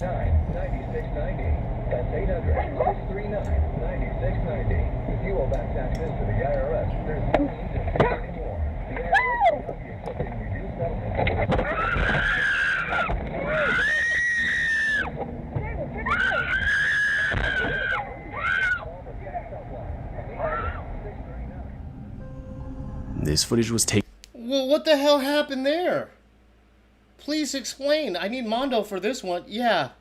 G: 9690. That's 800-639-9690. If you owe back taxes to the IRS, there's no need to pay anymore. The IRS will be accepting reduced settlements.
C: This footage was taken.
A: Well, what the hell happened there? Please explain. I need Mondo for this one. Yeah.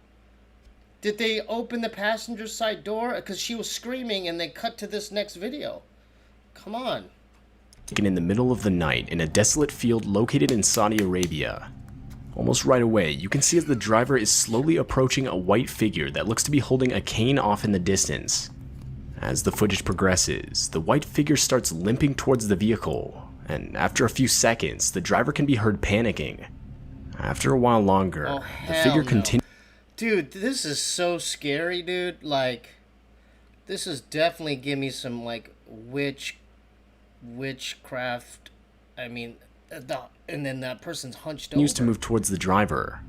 A: Did they open the passenger side door? Because she was screaming and they cut to this next video. Come on.
C: Taken in the middle of the night in a desolate field located in Saudi Arabia. Almost right away, you can see as the driver is slowly approaching a white figure that looks to be holding a cane off in the distance. As the footage progresses, the white figure starts limping towards the vehicle, and after a few seconds, the driver can be heard panicking. After a while longer,
A: Oh,
C: the
A: hell
C: figure
A: no.
C: continues.
A: Dude, this is so scary, dude. Like, this is definitely give me some, like, witchcraft. I mean, and then that person's hunched over.
C: To move towards the driver.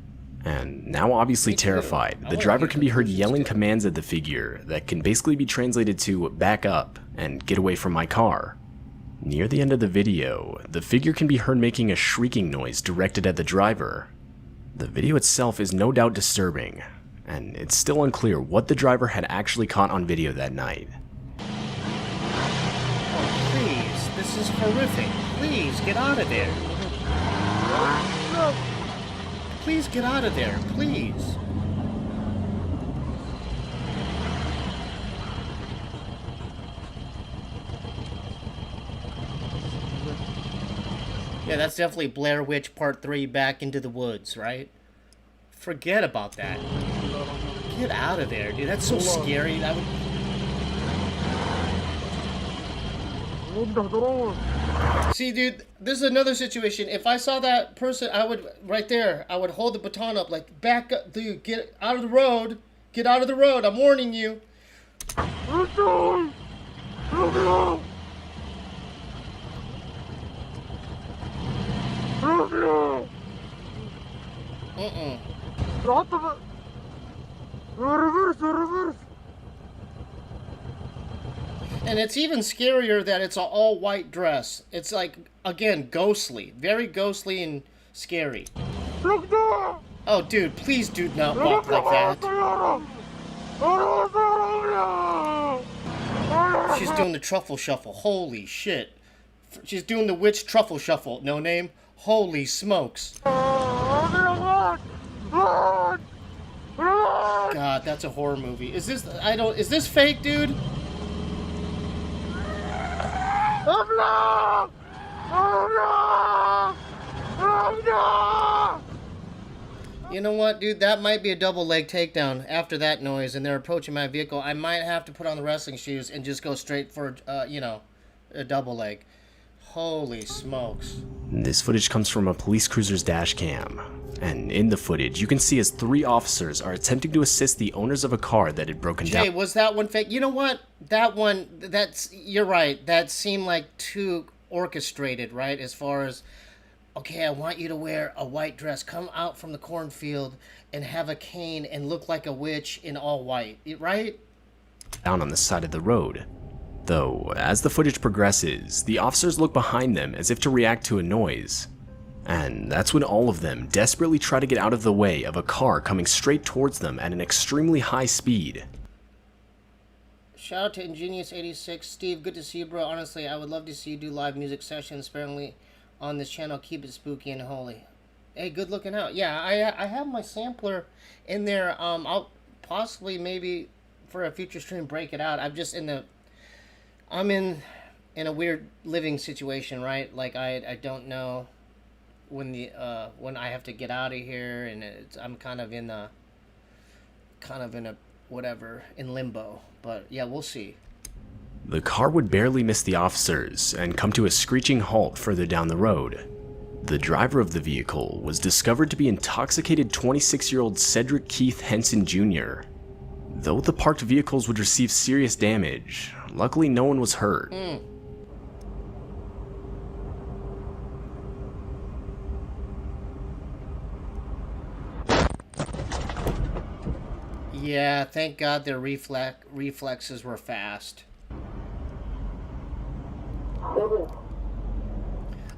C: And now obviously
A: Me too.
C: terrified,
A: I
C: the
A: wanna
C: driver
A: hear
C: can be heard
A: conclusions
C: yelling
A: too.
C: commands at the figure that can basically be translated to back up and get away from my car. Near the end of the video, the figure can be heard making a shrieking noise directed at the driver. The video itself is no doubt disturbing, and it's still unclear what the driver had actually caught on video that night.
A: Oh, please. This is horrific. Please, get out of there. Please get out of there. Please. Yeah, that's definitely Blair Witch Part 3 Back into the Woods, right? Forget about that. Get out of there, dude. That's so scary. That would... See, dude, this is another situation. If I saw that person, I would, right there, I would hold the baton up, like, back up, dude, get out of the road. Get out of the road. I'm warning you. Mm-mm. And it's even scarier that it's an all-white dress. It's like, again, ghostly. Very ghostly and scary. Oh, dude, please do not walk like that. She's doing the truffle shuffle. Holy shit. She's doing the witch truffle shuffle. No name? Holy smokes. God, that's a horror movie. Is this, is this fake, dude? You know what, dude? That might be a double leg takedown after that noise, and they're approaching my vehicle. I might have to put on the wrestling shoes and just go straight for, you know, a double leg. Holy smokes.
C: This footage comes from a police cruiser's dash cam. And in the footage, you can see as 3 officers are attempting to assist the owners of a car that had broken
A: Jay,
C: down.
A: was that one fake? You know what? That one, you're right. That seemed like too orchestrated, right? As far as, okay, I want you to wear a white dress, come out from the cornfield and have a cane and look like a witch in all white, right?
C: Down on the side of the road. Though, as the footage progresses, the officers look behind them as if to react to a noise. And that's when all of them desperately try to get out of the way of a car coming straight towards them at an extremely high speed.
A: Shout out to Ingenious86. Steve, good to see you, bro. Honestly, I would love to see you do live music sessions, apparently on this channel. Keep it spooky and holy. Hey, good looking out. Yeah, I have my sampler in there. I'll possibly maybe for a future stream break it out. I'm in a weird living situation, right? Like I don't know when I have to get out of here, and I'm kind of in a whatever, in limbo. But yeah, we'll see.
C: The car would barely miss the officers and come to a screeching halt further down the road. The driver of the vehicle was discovered to be intoxicated 26-year-old Cedric Keith Henson Jr. Though the parked vehicles would receive serious damage, luckily no one was hurt.
A: Yeah, thank God their reflexes were fast.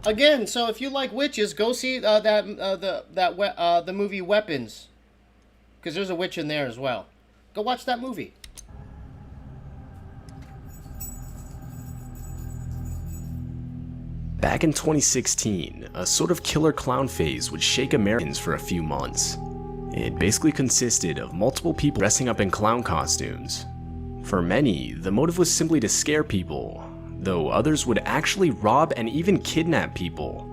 A: Again, so if you like witches, go see the movie Weapons, because there's a witch in there as well. Go watch that movie.
C: Back in 2016, a sort of killer clown phase would shake Americans for a few months. It basically consisted of multiple people dressing up in clown costumes. For many, the motive was simply to scare people, though others would actually rob and even kidnap people.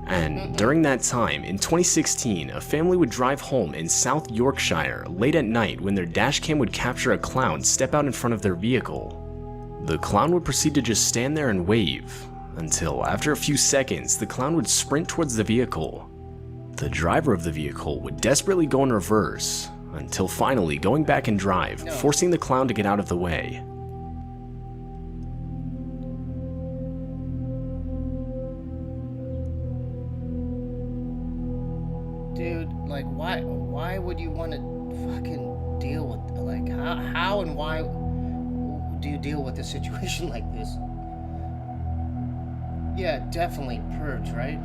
C: And during that time, in 2016, a family would drive home in South Yorkshire late at night when their dashcam would capture a clown step out in front of their vehicle. The clown would proceed to just stand there and wave, until after a few seconds, the clown would sprint towards the vehicle. The driver of the vehicle would desperately go in reverse, until finally going back in drive, forcing the clown to get out of the way.
A: Dude, like, why would you want to fucking deal with, like, how and why do you deal with a situation like this? Yeah, definitely purge, right?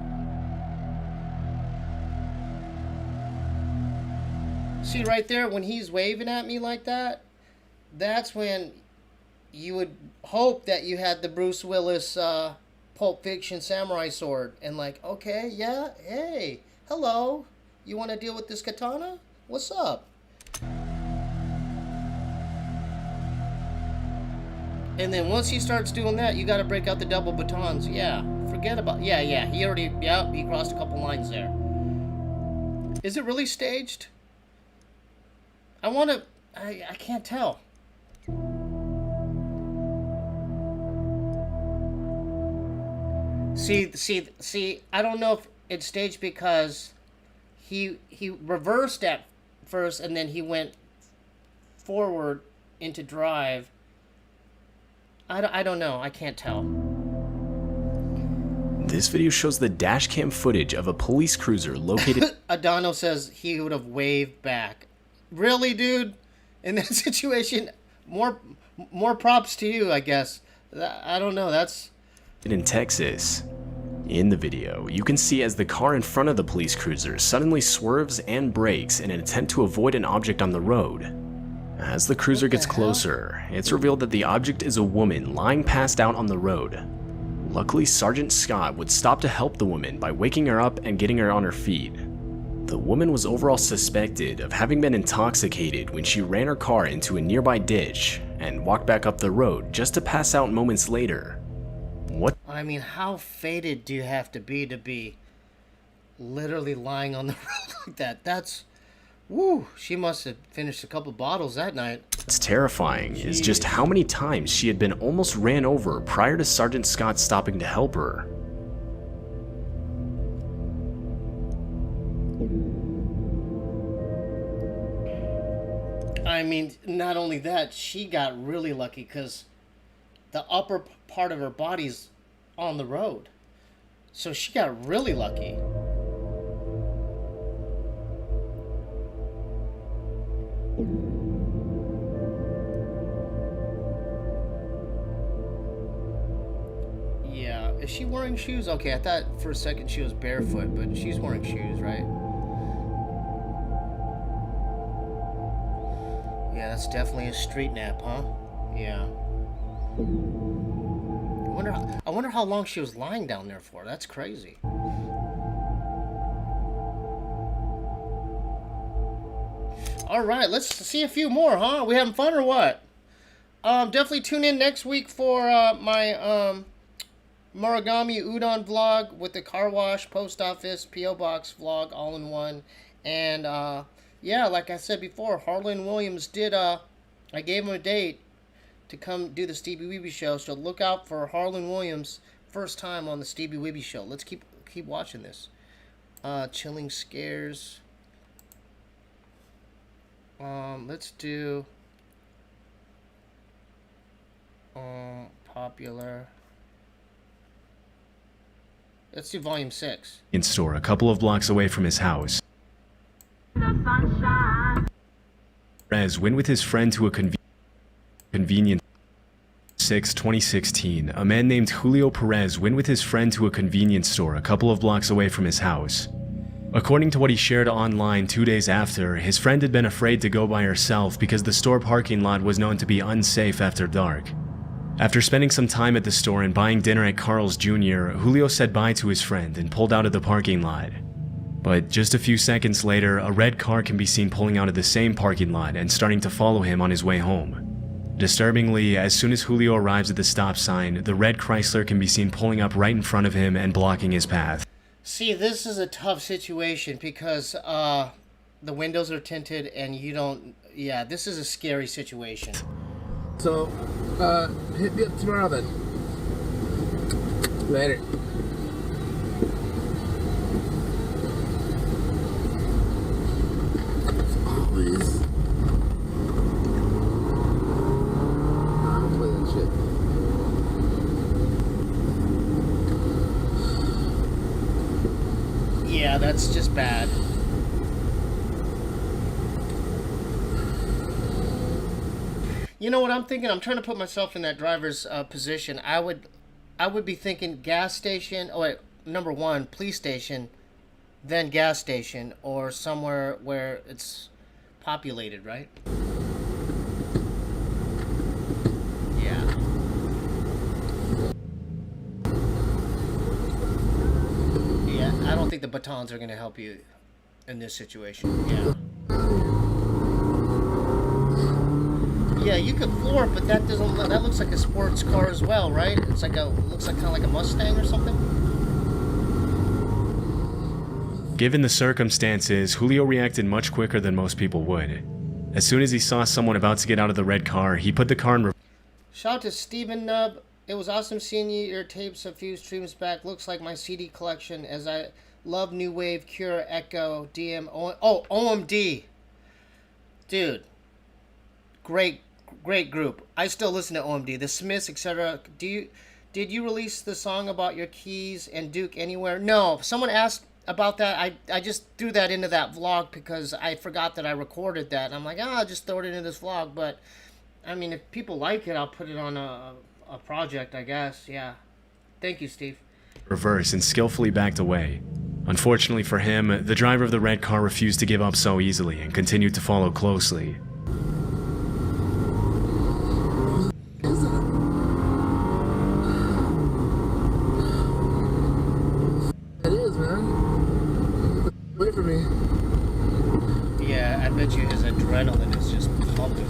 A: See right there, when he's waving at me like that, that's when you would hope that you had the Bruce Willis Pulp Fiction samurai sword. And like, okay, yeah, hey, hello. You want to deal with this katana? What's up? And then once he starts doing that, you got to break out the double batons. Yeah, forget about... Yeah, he crossed a couple lines there. Is it really staged? I want to... I can't tell. See, I don't know if it's staged because he reversed at first and then he went forward into drive. I don't know. I can't tell.
C: This video shows the dashcam footage of a police cruiser located...
A: Adano says he would have waved back. Really, dude? In that situation, more props to you, I guess. I don't know. That's...
C: in Texas. In the video, you can see as the car in front of the police cruiser suddenly swerves and brakes in an attempt to avoid an object on the road. As the cruiser gets closer, it's revealed that the object is a woman lying passed out on the road. Luckily, Sergeant Scott would stop to help the woman by waking her up and getting her on her feet. The woman was overall suspected of having been intoxicated when she ran her car into a nearby ditch and walked back up the road just to pass out moments later. What?
A: I mean, how faded do you have to be literally lying on the road like that? That's... Woo, she must have finished a couple bottles that night.
C: What's terrifying is just how many times she had been almost ran over prior to Sergeant Scott stopping to help her.
A: I mean, not only that, she got really lucky because the upper part of her body's on the road. So she got really lucky. Yeah, is she wearing shoes? Okay, I thought for a second she was barefoot, but she's wearing shoes, right? Yeah, that's definitely a street nap, huh? Yeah. I wonder how long she was lying down there for. That's crazy. All right, let's see a few more, huh? We having fun or what? Definitely tune in next week for my Morigami Udon vlog with the car wash, post office, P.O. box vlog all in one. And yeah, like I said before, Harlan Williams did I gave him a date to come do the Steebee Weebee show, so look out for Harlan Williams first time on the Steebee Weebee show. Let's keep watching this. Chilling scares. Let's do popular. Let's do volume 6.
C: In store a couple of blocks away from his house. Perez went with his friend to a convenience 2016. A man named Julio Perez went with his friend to a convenience store a couple of blocks away from his house. According to what he shared online 2 days after, his friend had been afraid to go by herself because the store parking lot was known to be unsafe after dark. After spending some time at the store and buying dinner at Carl's Jr., Julio said bye to his friend and pulled out of the parking lot. But just a few seconds later, a red car can be seen pulling out of the same parking lot and starting to follow him on his way home. Disturbingly, as soon as Julio arrives at the stop sign, the red Chrysler can be seen pulling up right in front of him and blocking his path.
A: See, this is a tough situation because the windows are tinted and you don't... Yeah, this is a scary situation.
I: So, hit me up tomorrow then. Later. Please. Don't play that shit.
A: Yeah, that's just bad. You know what I'm thinking? I'm trying to put myself in that driver's position. I would be thinking gas station. Oh wait, number one, police station, then gas station, or somewhere where it's populated, right? Yeah. Yeah, I don't think the batons are gonna help you in this situation. Yeah. Yeah, you could floor it, but that doesn't. That looks like a sports car as well, right? It's like looks like kind of like a Mustang or something.
C: Given the circumstances, Julio reacted much quicker than most people would. As soon as he saw someone about to get out of the red car, he put the car in reverse.
A: Shout out to Steven Nub. It was awesome seeing your tapes a few streams back. Looks like my CD collection, as I love New Wave, Cure, Echo, DM, OMD. Dude, great group. I still listen to OMD, The Smiths, etc. Did you release the song about your keys and Duke anywhere? No. Someone asked about that. I just threw that into that vlog because I forgot that I recorded that. And I'm like, I'll just throw it into this vlog. But I mean, if people like it, I'll put it on a project, I guess. Yeah. Thank you, Steve.
C: Reverse and skillfully backed away. Unfortunately for him, the driver of the red car refused to give up so easily and continued to follow closely.
I: Wait for me.
A: Yeah, I bet you his adrenaline is just pumping.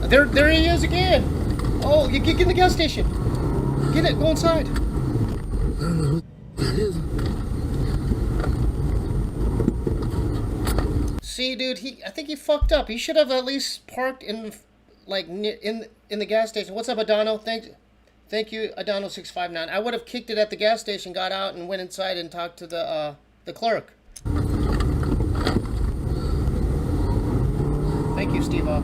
A: There he is again! Oh, you get in the gas station! Get it, go inside!
I: I don't know who that is.
A: See, dude, I think he fucked up. He should have at least parked in, like, in the gas station. What's up, Adano? Thank you, Adano659. I would have kicked it at the gas station, got out, and went inside and talked to the clerk. Thank you, Steve-O.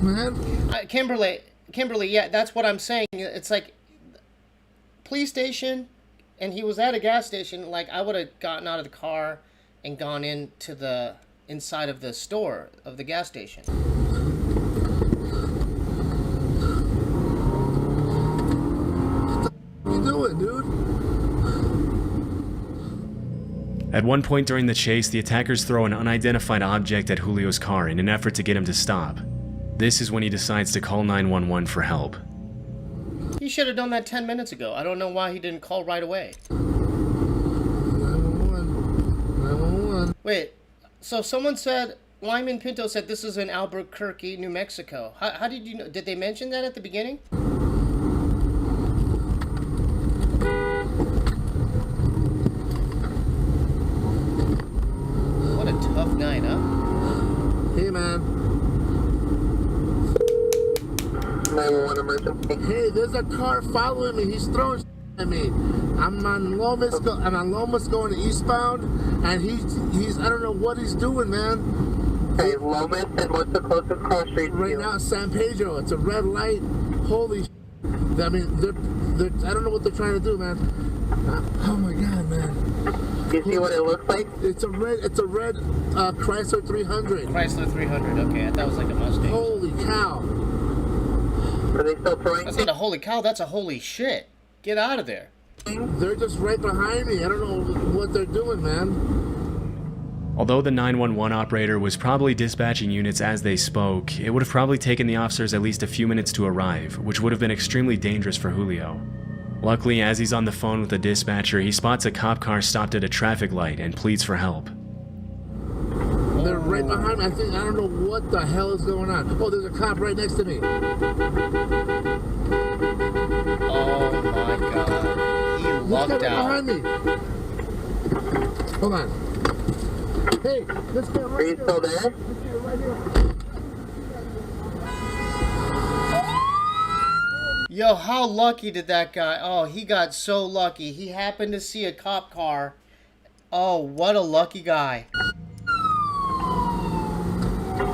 I: Man,
A: Kimberly, yeah, that's what I'm saying. It's like police station, and he was at a gas station. Like, I would have gotten out of the car and gone into the inside of the store of the gas station.
I: what you doing, dude?
C: At one point during the chase, the attackers throw an unidentified object at Julio's car in an effort to get him to stop. This is when he decides to call 911 for help.
A: He should have done that 10 minutes ago. I don't know why he didn't call right away.
I: 911.
A: Wait, so someone said, Lyman Pinto said this is in Albuquerque, New Mexico. How did you know? Did they mention that at the beginning? What a tough night, huh?
I: Hey, man.
F: 911 emergency.
I: Hey, there's a car following me. He's throwing at me. I'm on Lomas going eastbound, and he's I don't know what he's doing, man.
F: Hey, Lomas, and what's the closest cross street to
I: Right
F: you?
I: now, San Pedro. It's a red light. Holy I mean, they're I don't know what they're trying to do, man. Oh my God, man.
F: You see what it looks like?
I: It's a red Chrysler 300.
A: Chrysler 300. Okay, that was like a Mustang.
I: Holy cow.
F: Are they still throwing
A: That's not a holy cow. That's a holy shit. Get out of there.
I: They're just right behind me. I don't know what they're doing, man.
C: Although the 911 operator was probably dispatching units as they spoke, it would have probably taken the officers at least a few minutes to arrive, which would have been extremely dangerous for Julio. Luckily, as he's on the phone with the dispatcher, he spots a cop car stopped at a traffic light and pleads for help.
I: They're right behind me. I don't know what the hell is going on. Oh, there's a cop right next to me.
A: Oh my God. He
I: This
A: lucked
I: guy right
A: out.
I: behind me. Hold on. Hey, this guy
F: Are
I: right
F: you
I: here.
F: still there?
I: This guy right here.
A: Yo, how lucky did that guy? Oh, he got so lucky. He happened to see a cop car. Oh, what a lucky guy.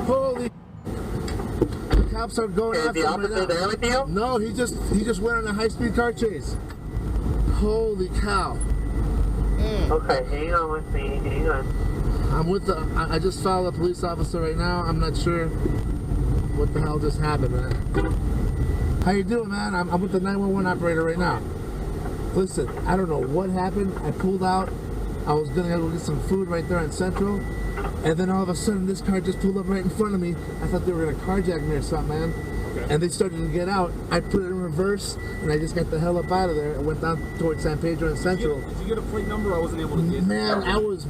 I: Holy. The cops are going
F: Is
I: after
F: the
I: him
F: officer
I: right
F: there
I: now.
F: with you?
I: No, he just went on a high-speed car chase. Holy cow.
F: Okay, hang on with me. Hang on.
I: I'm with I just followed a police officer right now. I'm not sure what the hell just happened, man. How you doing, man? I'm with the 911 operator right now. Listen, I don't know what happened. I pulled out. I was gonna go get some food right there on Central, and then all of a sudden this car just pulled up right in front of me. I thought they were gonna carjack me or something, man. Okay. And they started to get out. I put it in reverse, and I just got the hell up out of there and went down towards San Pedro and Central.
J: Did you get a plate number? I wasn't able to get.
I: Man, I was.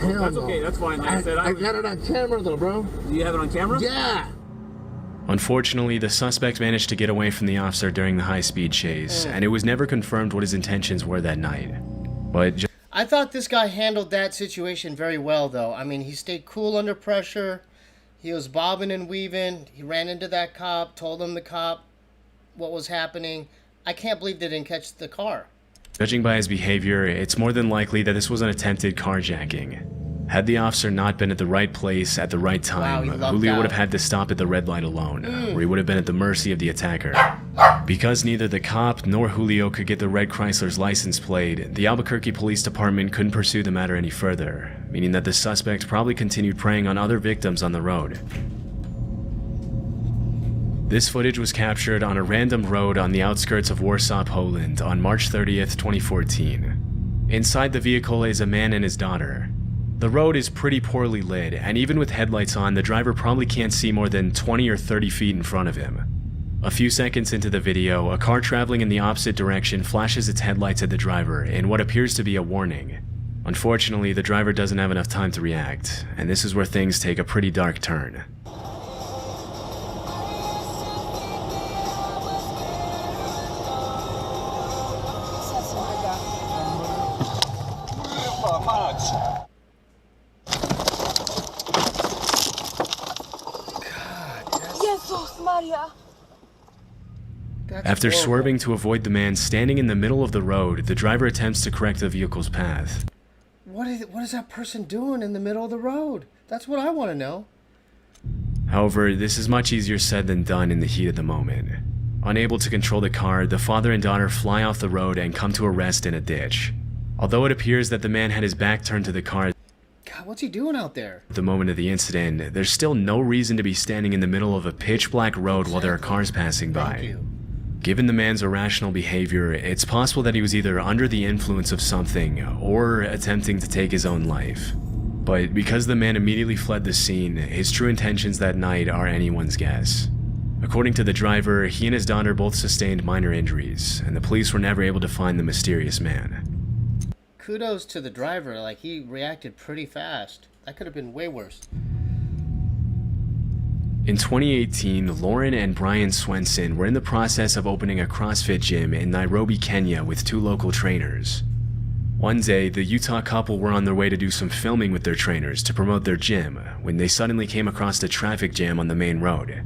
I: Hell
J: That's
I: no.
J: okay. That's fine. Like I said,
I: I got it on camera though, bro.
J: Do you have it on camera?
I: Yeah.
C: Unfortunately, the suspect managed to get away from the officer during the high-speed chase, and it was never confirmed what his intentions were that night. But
A: I thought this guy handled that situation very well, though. I mean, he stayed cool under pressure. He was bobbing and weaving. He ran into that cop, told him the cop what was happening. I can't believe they didn't catch the car.
C: judging by his behavior, it's more than likely that this was an attempted carjacking. Had the officer not been at the right place at the right time, Julio would have had to stop at the red light alone, where he would have been at the mercy of the attacker. Because neither the cop nor Julio could get the red Chrysler's license plate, the Albuquerque Police Department couldn't pursue the matter any further, meaning that the suspect probably continued preying on other victims on the road. This footage was captured on a random road on the outskirts of Warsaw, Poland on March 30th, 2014. Inside the vehicle is a man and his daughter. The road is pretty poorly lit, and even with headlights on, the driver probably can't see more than 20 or 30 feet in front of him. A few seconds into the video, a car traveling in the opposite direction flashes its headlights at the driver in what appears to be a warning. Unfortunately, the driver doesn't have enough time to react, and this is where things take a pretty dark turn.
A: That's
C: After
A: horrible.
C: swerving to avoid the man standing in the middle of the road, the driver attempts to correct the vehicle's path.
A: What is that person doing in the middle of the road? That's what I want to know.
C: However, this is much easier said than done in the heat of the moment. Unable to control the car, the father and daughter fly off the road and come to a rest in a ditch. Although it appears that the man had his back turned to the car
A: God, what's he doing out there?
C: at the moment of the incident, there's still no reason to be standing in the middle of a pitch-black road while there are cars passing by.
A: Thank you.
C: Given the man's irrational behavior, it's possible that he was either under the influence of something or attempting to take his own life. But because the man immediately fled the scene, his true intentions that night are anyone's guess. According to the driver, he and his daughter both sustained minor injuries, and the police were never able to find the mysterious man.
A: Kudos to the driver. Like, he reacted pretty fast. That could have been way worse.
C: In 2018, Lauren and Brian Swenson were in the process of opening a CrossFit gym in Nairobi, Kenya with 2 local trainers. One day, the Utah couple were on their way to do some filming with their trainers to promote their gym when they suddenly came across a traffic jam on the main road.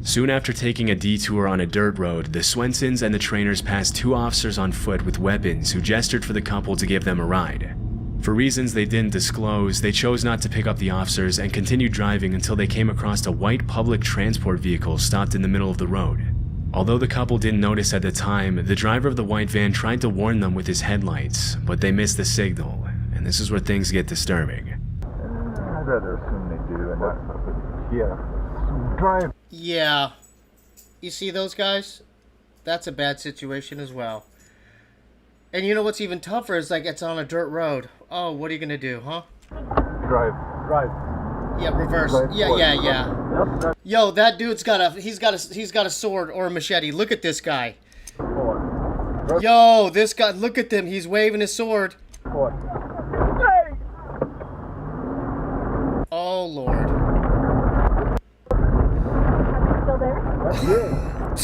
C: Soon after taking a detour on a dirt road, the Swensons and the trainers passed 2 officers on foot with weapons who gestured for the couple to give them a ride. For reasons they didn't disclose, they chose not to pick up the officers and continued driving until they came across a white public transport vehicle stopped in the middle of the road. Although the couple didn't notice at the time, the driver of the white van tried to warn them with his headlights, but they missed the signal, and this is where things get disturbing.
K: I'd rather assume they do, and not, yeah, drive.
A: Yeah. You see those guys? That's a bad situation as well. And you know what's even tougher is, like, it's on a dirt road. Oh, what are you gonna do, huh?
K: Drive.
A: Yeah, reverse. Yeah.
K: Yep,
A: Yo, that dude's got a sword or a machete. Look at this guy. Yo, this guy, look at him. He's waving his sword. Oh, Lord.
H: Still there?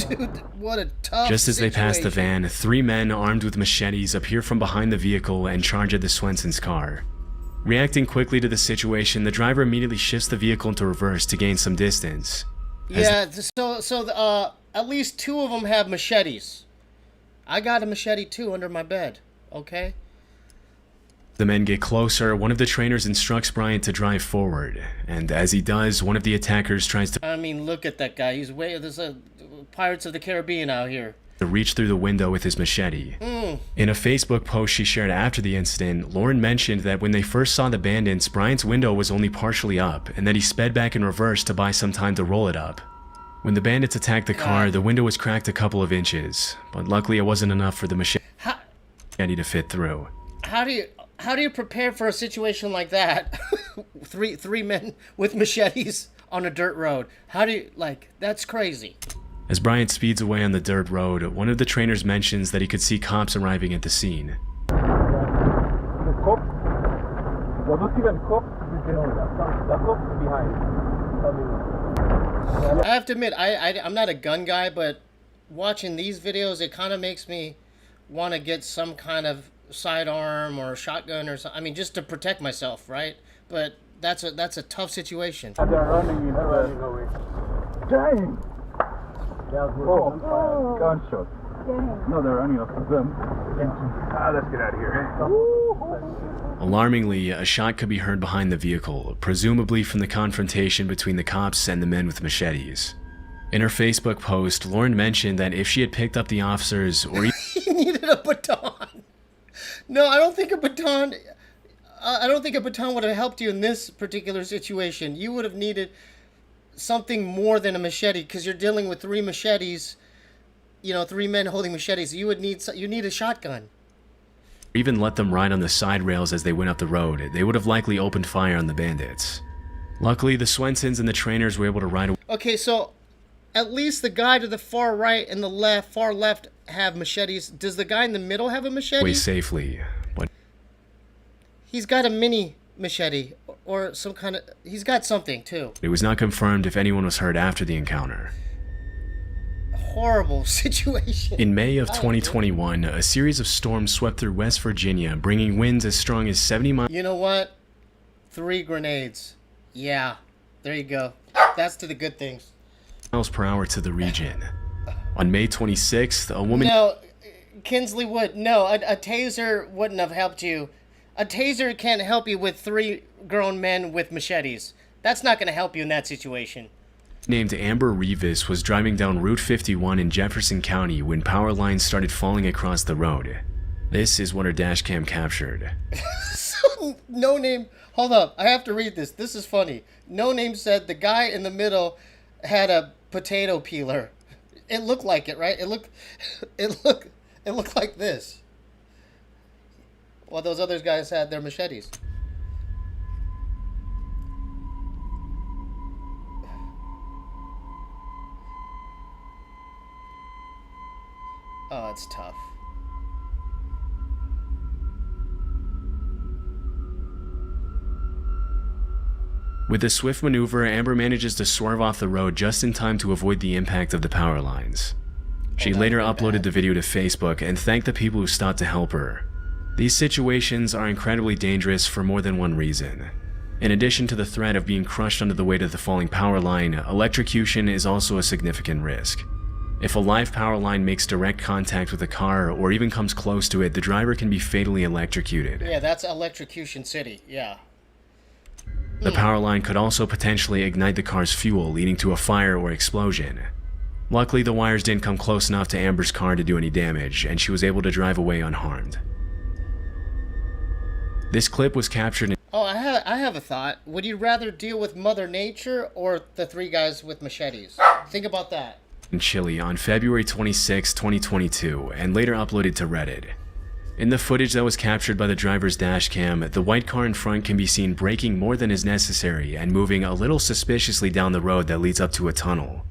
A: Dude, what a tough
C: Just as they pass the
A: situation.
C: van, 3 men armed with machetes appear from behind the vehicle and charge at the Swensons' car. Reacting quickly to the situation, the driver immediately shifts the vehicle into reverse to gain some distance.
A: Yeah, so at least 2 of them have machetes. I got a machete too under my bed, okay?
C: The men get closer, one of the trainers instructs Brian to drive forward, and as he does, one of the attackers tries
A: I mean, look at that guy. There's a Pirates of the Caribbean out here.
C: to reach through the window with his machete. In a Facebook post she shared after the incident, Lauren mentioned that when they first saw the bandits, Brian's window was only partially up, and that he sped back in reverse to buy some time to roll it up. When the bandits attacked the car, the window was cracked a couple of inches, but luckily it wasn't enough for the machete to fit through.
A: How do you prepare for a situation like that? three men with machetes on a dirt road. How do you, like, that's crazy.
C: As Brian speeds away on the dirt road, one of the trainers mentions that he could see cops arriving at the scene.
A: I have to admit, I'm not a gun guy, but watching these videos, it kind of makes me want to get some kind of sidearm or shotgun or something. I mean, just to protect myself, right? But that's a tough situation.
K: They're running into the... Dang! Oh, gunshot. No, they're running off them. Let's get out of here.
C: Alarmingly, a shot could be heard behind the vehicle, presumably from the confrontation between the cops and the men with machetes. In her Facebook post, Lauren mentioned that if she had picked up the officers or
A: He needed a baton. No, I don't think a baton. I don't think a baton would have helped you in this particular situation. You would have needed something more than a machete, because you're dealing with 3 machetes. You know, 3 men holding machetes. You need a shotgun.
C: even let them ride on the side rails as they went up the road, they would have likely opened fire on the bandits. Luckily, the Swensons and the trainers were able to ride away.
A: Okay, so at least the guy to the far right and the far left have machetes. Does the guy in the middle have a machete?
C: Safely, but
A: he's got a mini machete or some kind of. He's got something too.
C: it was not confirmed if anyone was hurt after the encounter.
A: Horrible situation.
C: In May of 2021, a series of storms swept through West Virginia, bringing winds as strong as 70 miles.
A: You know what? 3 grenades. Yeah, there you go. That's to the good things.
C: miles per hour to the region. On May 26th, a woman...
A: No, Kinsley Wood, no, a taser wouldn't have helped you. A taser can't help you with 3 grown men with machetes. That's not going to help you in that situation.
C: Named Amber Rivas was driving down Route 51 in Jefferson County when power lines started falling across the road. This is what her dash cam captured.
A: No Name, hold up, I have to read this. This is funny. No Name said the guy in the middle had a potato peeler. It looked like it, right? It looked like this. While those other guys had their machetes. Oh, it's tough.
C: With a swift maneuver, Amber manages to swerve off the road just in time to avoid the impact of the power lines. She later uploaded the video to Facebook and thanked the people who stopped to help her. These situations are incredibly dangerous for more than one reason. In addition to the threat of being crushed under the weight of the falling power line, electrocution is also a significant risk. If a live power line makes direct contact with a car or even comes close to it, the driver can be fatally electrocuted.
A: Yeah, that's Electrocution City, yeah.
C: The power line could also potentially ignite the car's fuel, leading to a fire or explosion. Luckily, the wires didn't come close enough to Amber's car to do any damage, and she was able to drive away unharmed. This clip was captured in...
A: Oh, I have a thought. Would you rather deal with Mother Nature or the 3 guys with machetes? Think about that.
C: in Chile on February 26, 2022, and later uploaded to Reddit. In the footage that was captured by the driver's dashcam, the white car in front can be seen braking more than is necessary and moving a little suspiciously down the road that leads up to a tunnel.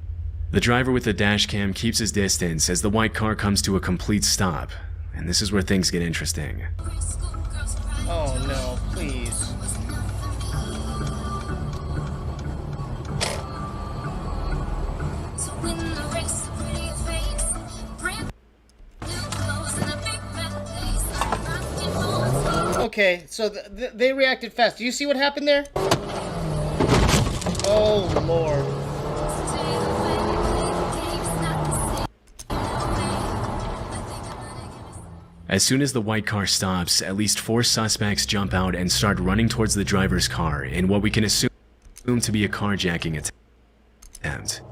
C: The driver with the dashcam keeps his distance as the white car comes to a complete stop, and this is where things get interesting.
A: Oh no, please. Okay, so they reacted fast. Do you see what happened there? Oh, Lord.
C: As soon as the white car stops, at least 4 suspects jump out and start running towards the driver's car in what we can assume to be a carjacking attempt.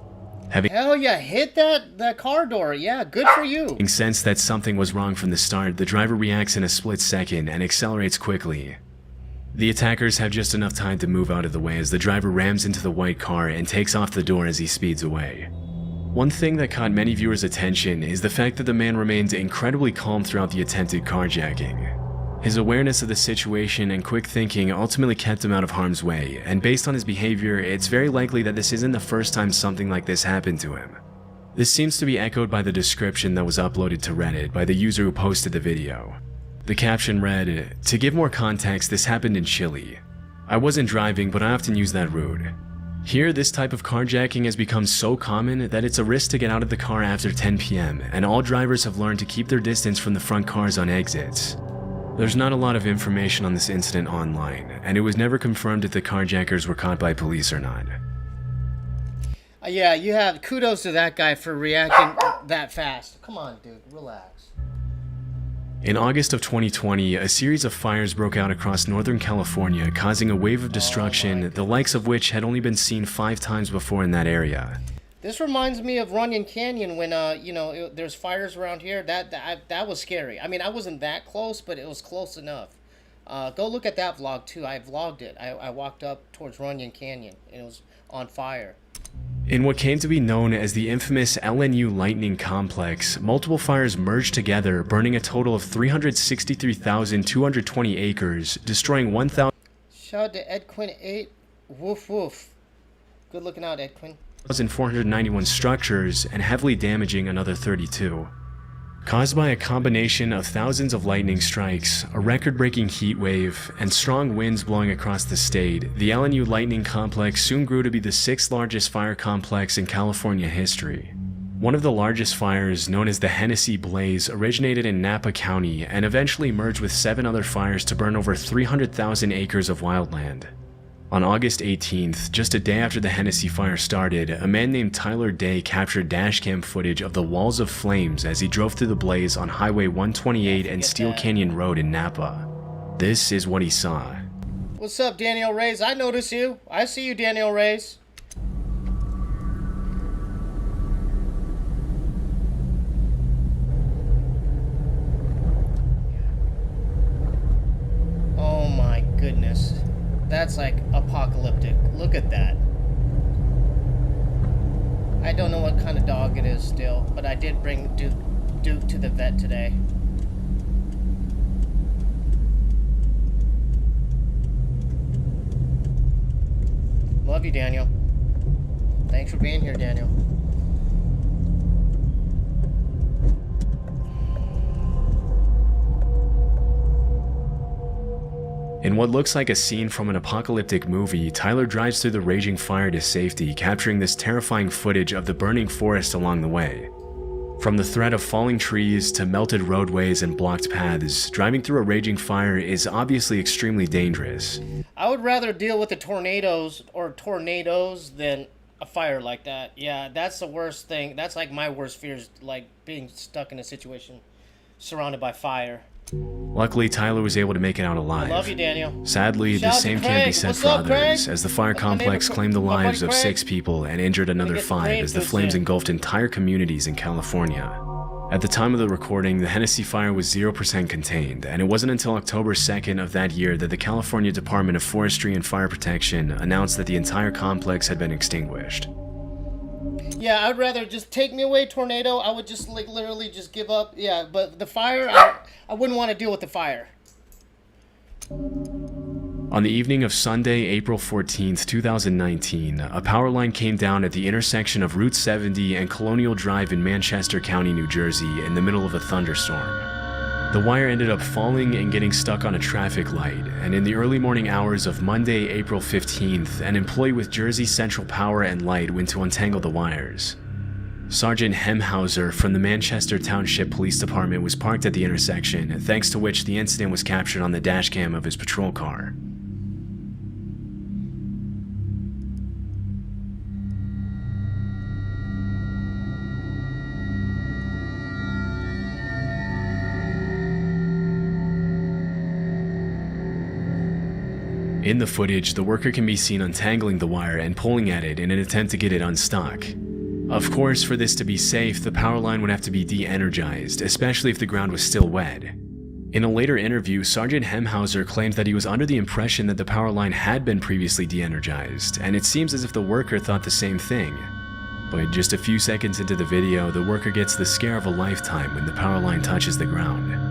A: Hell yeah, hit that car door. Yeah, good for you.
C: Having sensed that something was wrong from the start, the driver reacts in a split second and accelerates quickly. The attackers have just enough time to move out of the way as the driver rams into the white car and takes off the door as he speeds away. One thing that caught many viewers' attention is the fact that the man remained incredibly calm throughout the attempted carjacking. His awareness of the situation and quick thinking ultimately kept him out of harm's way, and based on his behavior, it's very likely that this isn't the first time something like this happened to him. This seems to be echoed by the description that was uploaded to Reddit by the user who posted the video. The caption read, "To give more context, this happened in Chile. I wasn't driving, but I often use that route. Here, this type of carjacking has become so common that it's a risk to get out of the car after 10 p.m., and all drivers have learned to keep their distance from the front cars on exits." There's not a lot of information on this incident online, and it was never confirmed if the carjackers were caught by police or not.
A: Yeah, you have kudos to that guy for reacting that fast. Come on, dude, relax.
C: In August of 2020, a series of fires broke out across Northern California, causing a wave of destruction, the likes of which had only been seen 5 times before in that area.
A: This reminds me of Runyon Canyon when, there's fires around here. That was scary. I mean, I wasn't that close, but it was close enough. Go look at that vlog, too. I vlogged it. I walked up towards Runyon Canyon, and it was on fire.
C: In what came to be known as the infamous LNU Lightning Complex, multiple fires merged together, burning a total of 363,220 acres, destroying 1,000...
A: Shout out to EdQuinn8. Woof woof. Good looking out, EdQuinn.
C: 1,491 structures and heavily damaging another 32. Caused by a combination of thousands of lightning strikes, a record-breaking heat wave, and strong winds blowing across the state, the LNU Lightning Complex soon grew to be the 6th largest fire complex in California history. One of the largest fires, known as the Hennessy Blaze, originated in Napa County and eventually merged with 7 other fires to burn over 300,000 acres of wildland. On August 18th, just a day after the Hennessy fire started, a man named Tyler Day captured dashcam footage of the walls of flames as he drove through the blaze on Highway 128 and Steel Canyon Road in Napa. This is what he saw.
A: What's up, Daniel Reyes? I notice you. I see you, Daniel Reyes. Oh my goodness. That's like apocalyptic. Look at that. I don't know what kind of dog it is still, but I did bring Duke to the vet today. Love you, Daniel. Thanks for being here, Daniel.
C: In what looks like a scene from an apocalyptic movie, Tyler drives through the raging fire to safety, capturing this terrifying footage of the burning forest along the way. From the threat of falling trees to melted roadways and blocked paths, driving through a raging fire is obviously extremely dangerous.
A: I would rather deal with the tornadoes than a fire like that. Yeah, that's the worst thing. That's like my worst fears, like being stuck in a situation surrounded by fire.
C: Luckily, Tyler was able to make it out alive.
A: I love you, Daniel.
C: Sadly, the same can't be said for others, as the fire complex claimed the lives of 6 people and injured another 5 as the flames engulfed entire communities in California. At the time of the recording, the Hennessy fire was 0% contained, and it wasn't until October 2nd of that year that the California Department of Forestry and Fire Protection announced that the entire complex had been extinguished.
A: Yeah, I'd rather just take me away, tornado. I would just like literally just give up. Yeah, but the fire, I wouldn't want to deal with the fire.
C: On the evening of Sunday, April 14th, 2019, a power line came down at the intersection of Route 70 and Colonial Drive in Manchester County, New Jersey, in the middle of a thunderstorm. The wire ended up falling and getting stuck on a traffic light, and in the early morning hours of Monday, April 15th, an employee with Jersey Central Power and Light went to untangle the wires. Sergeant Hemhauser from the Manchester Township Police Department was parked at the intersection, thanks to which the incident was captured on the dashcam of his patrol car. In the footage, the worker can be seen untangling the wire and pulling at it in an attempt to get it unstuck. Of course, for this to be safe, the power line would have to be de-energized, especially if the ground was still wet. In a later interview, Sergeant Hemhauser claimed that he was under the impression that the power line had been previously de-energized, and it seems as if the worker thought the same thing. But just a few seconds into the video, the worker gets the scare of a lifetime when the power line touches the ground.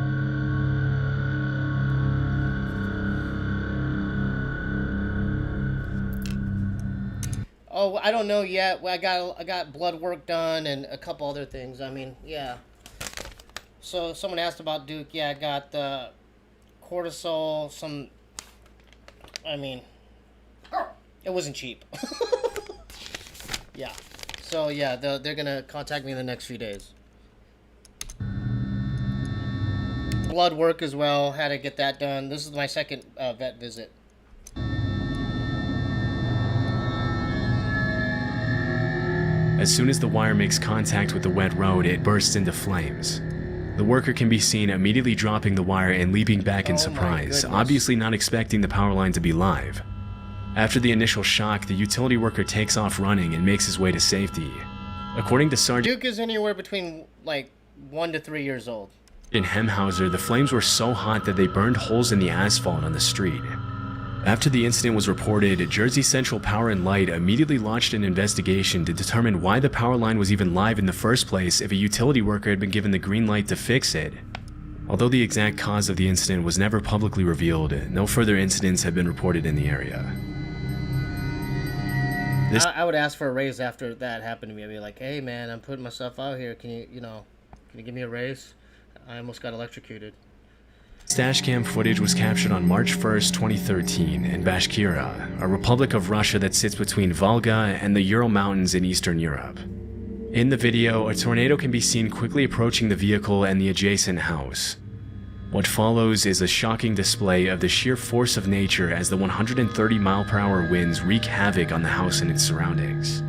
A: Oh, I don't know yet. I got blood work done and a couple other things. I mean, yeah. So someone asked about Duke. Yeah, I got the cortisol. I mean, it wasn't cheap. Yeah. So yeah, they're gonna contact me in the next few days. Blood work as well. Had to get that done. This is my second vet visit.
C: As soon as the wire makes contact with the wet road, it bursts into flames. The worker can be seen immediately dropping the wire and leaping back in surprise, obviously not expecting the power line to be live. After the initial shock, the utility worker takes off running and makes his way to safety. According to Sergeant
A: Duke is anywhere between like 1 to 3 years old.
C: In Hemhauser, the flames were so hot that they burned holes in the asphalt on the street. After the incident was reported, Jersey Central Power and Light immediately launched an investigation to determine why the power line was even live in the first place if a utility worker had been given the green light to fix it. Although the exact cause of the incident was never publicly revealed, no further incidents have been reported in the area.
A: I would ask for a raise after that happened to me. I'd be like, hey man, I'm putting myself out here. Can you give me a raise? I almost got electrocuted.
C: Dashcam footage was captured on March 1st, 2013 in Bashkira, a republic of Russia that sits between Volga and the Ural Mountains in Eastern Europe. In the video, a tornado can be seen quickly approaching the vehicle and the adjacent house. What follows is a shocking display of the sheer force of nature as the 130-mile-per-hour winds wreak havoc on the house and its surroundings.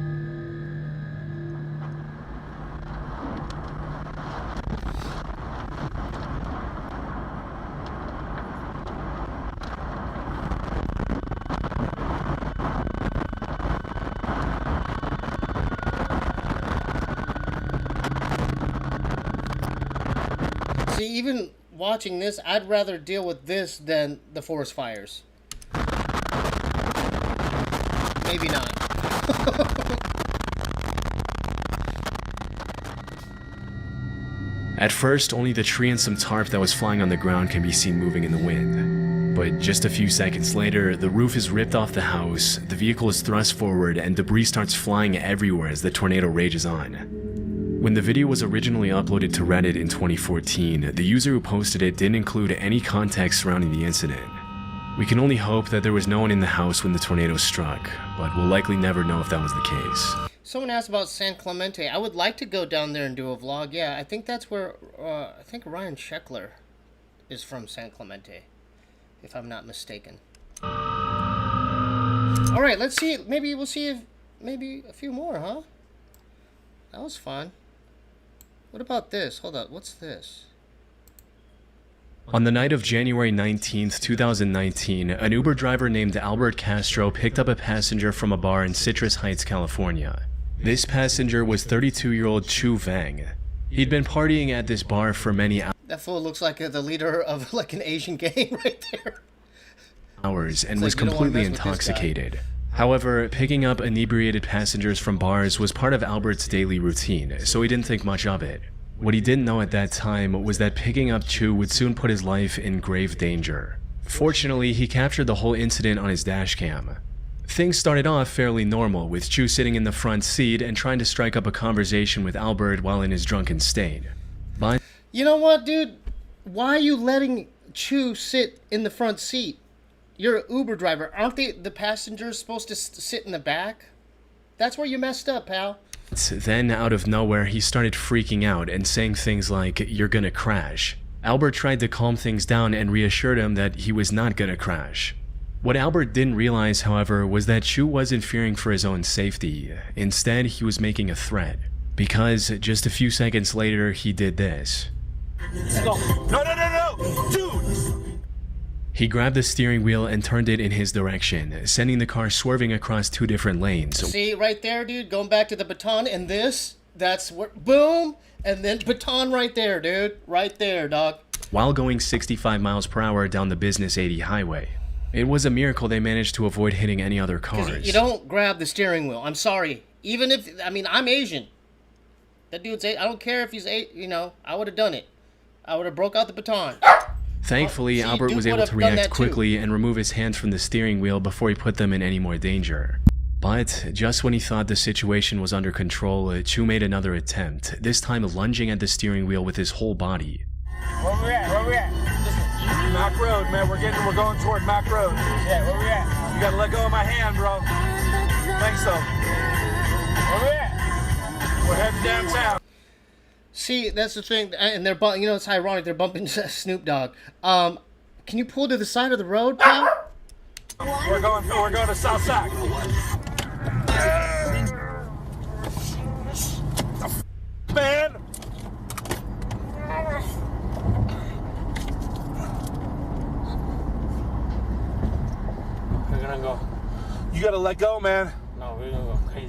A: See, even watching this, I'd rather deal with this than the forest fires. Maybe not.
C: At first, only the tree and some tarp that was flying on the ground can be seen moving in the wind. But just a few seconds later, the roof is ripped off the house, the vehicle is thrust forward, and debris starts flying everywhere as the tornado rages on. When the video was originally uploaded to Reddit in 2014, the user who posted it didn't include any context surrounding the incident. We can only hope that there was no one in the house when the tornado struck, but we'll likely never know if that was the case.
A: Someone asked about San Clemente. I would like to go down there and do a vlog. Yeah, I think that's where, I think Ryan Sheckler is from San Clemente, if I'm not mistaken. Alright, let's see. Maybe we'll see if, maybe a few more, huh? That was fun. What about this? Hold up, what's this?
C: On the night of January 19th, 2019, an Uber driver named Albert Castro picked up a passenger from a bar in Citrus Heights, California. This passenger was 32-year-old Chu Vang. He'd been partying at this bar for many
A: That fool looks like the leader of like an Asian gang right there.
C: hours and
A: It's
C: was
A: like, you don't wanna
C: completely
A: mess with this guy.
C: intoxicated. However, picking up inebriated passengers from bars was part of Albert's daily routine, so he didn't think much of it. What he didn't know at that time was that picking up Chu would soon put his life in grave danger. Fortunately, he captured the whole incident on his dashcam. Things started off fairly normal, with Chu sitting in the front seat and trying to strike up a conversation with Albert while in his drunken state. But
A: You know what, dude? Why are you letting Chu sit in the front seat? You're an Uber driver. Aren't the passengers supposed to sit in the back? That's where you messed up, pal.
C: then, out of nowhere, he started freaking out and saying things like, "You're gonna crash." Albert tried to calm things down and reassured him that he was not gonna crash. What Albert didn't realize, however, was that Chu wasn't fearing for his own safety. Instead, he was making a threat. Because just a few seconds later, he did this.
F: No, dude!
C: He grabbed the steering wheel and turned it in his direction, sending the car swerving across two different lanes.
A: See, right there, dude, going back to the baton and this, that's where, boom, and then baton right there, dude. Right there, dog.
C: While going 65 miles per hour down the Business 80 highway. It was a miracle they managed to avoid hitting any other cars.
A: You don't grab the steering wheel. I'm sorry. Even if, I mean, I'm Asian. That dude's, I don't care if he's, you know, I would have done it. I would have broke out the baton.
C: Thankfully, Albert was able to react quickly and remove his hands from the steering wheel before he put them in any more danger. But just when he thought the situation was under control, Chu made another attempt, this time lunging at the steering wheel with his whole body.
F: Where we at? Where we at? Listen, Mac Road, man. We're going toward Mac Road. Yeah, where we at? You gotta let go of my hand, bro. Think so. Where we at? We're heading downtown.
A: See, that's the thing, and they're bumping, you know, it's ironic, they're bumping Snoop Dogg. Can you pull to the side of the road, pal?
F: We're going to South Side. Man! We're gonna go. You gotta let go, man. No, we're gonna go crazy.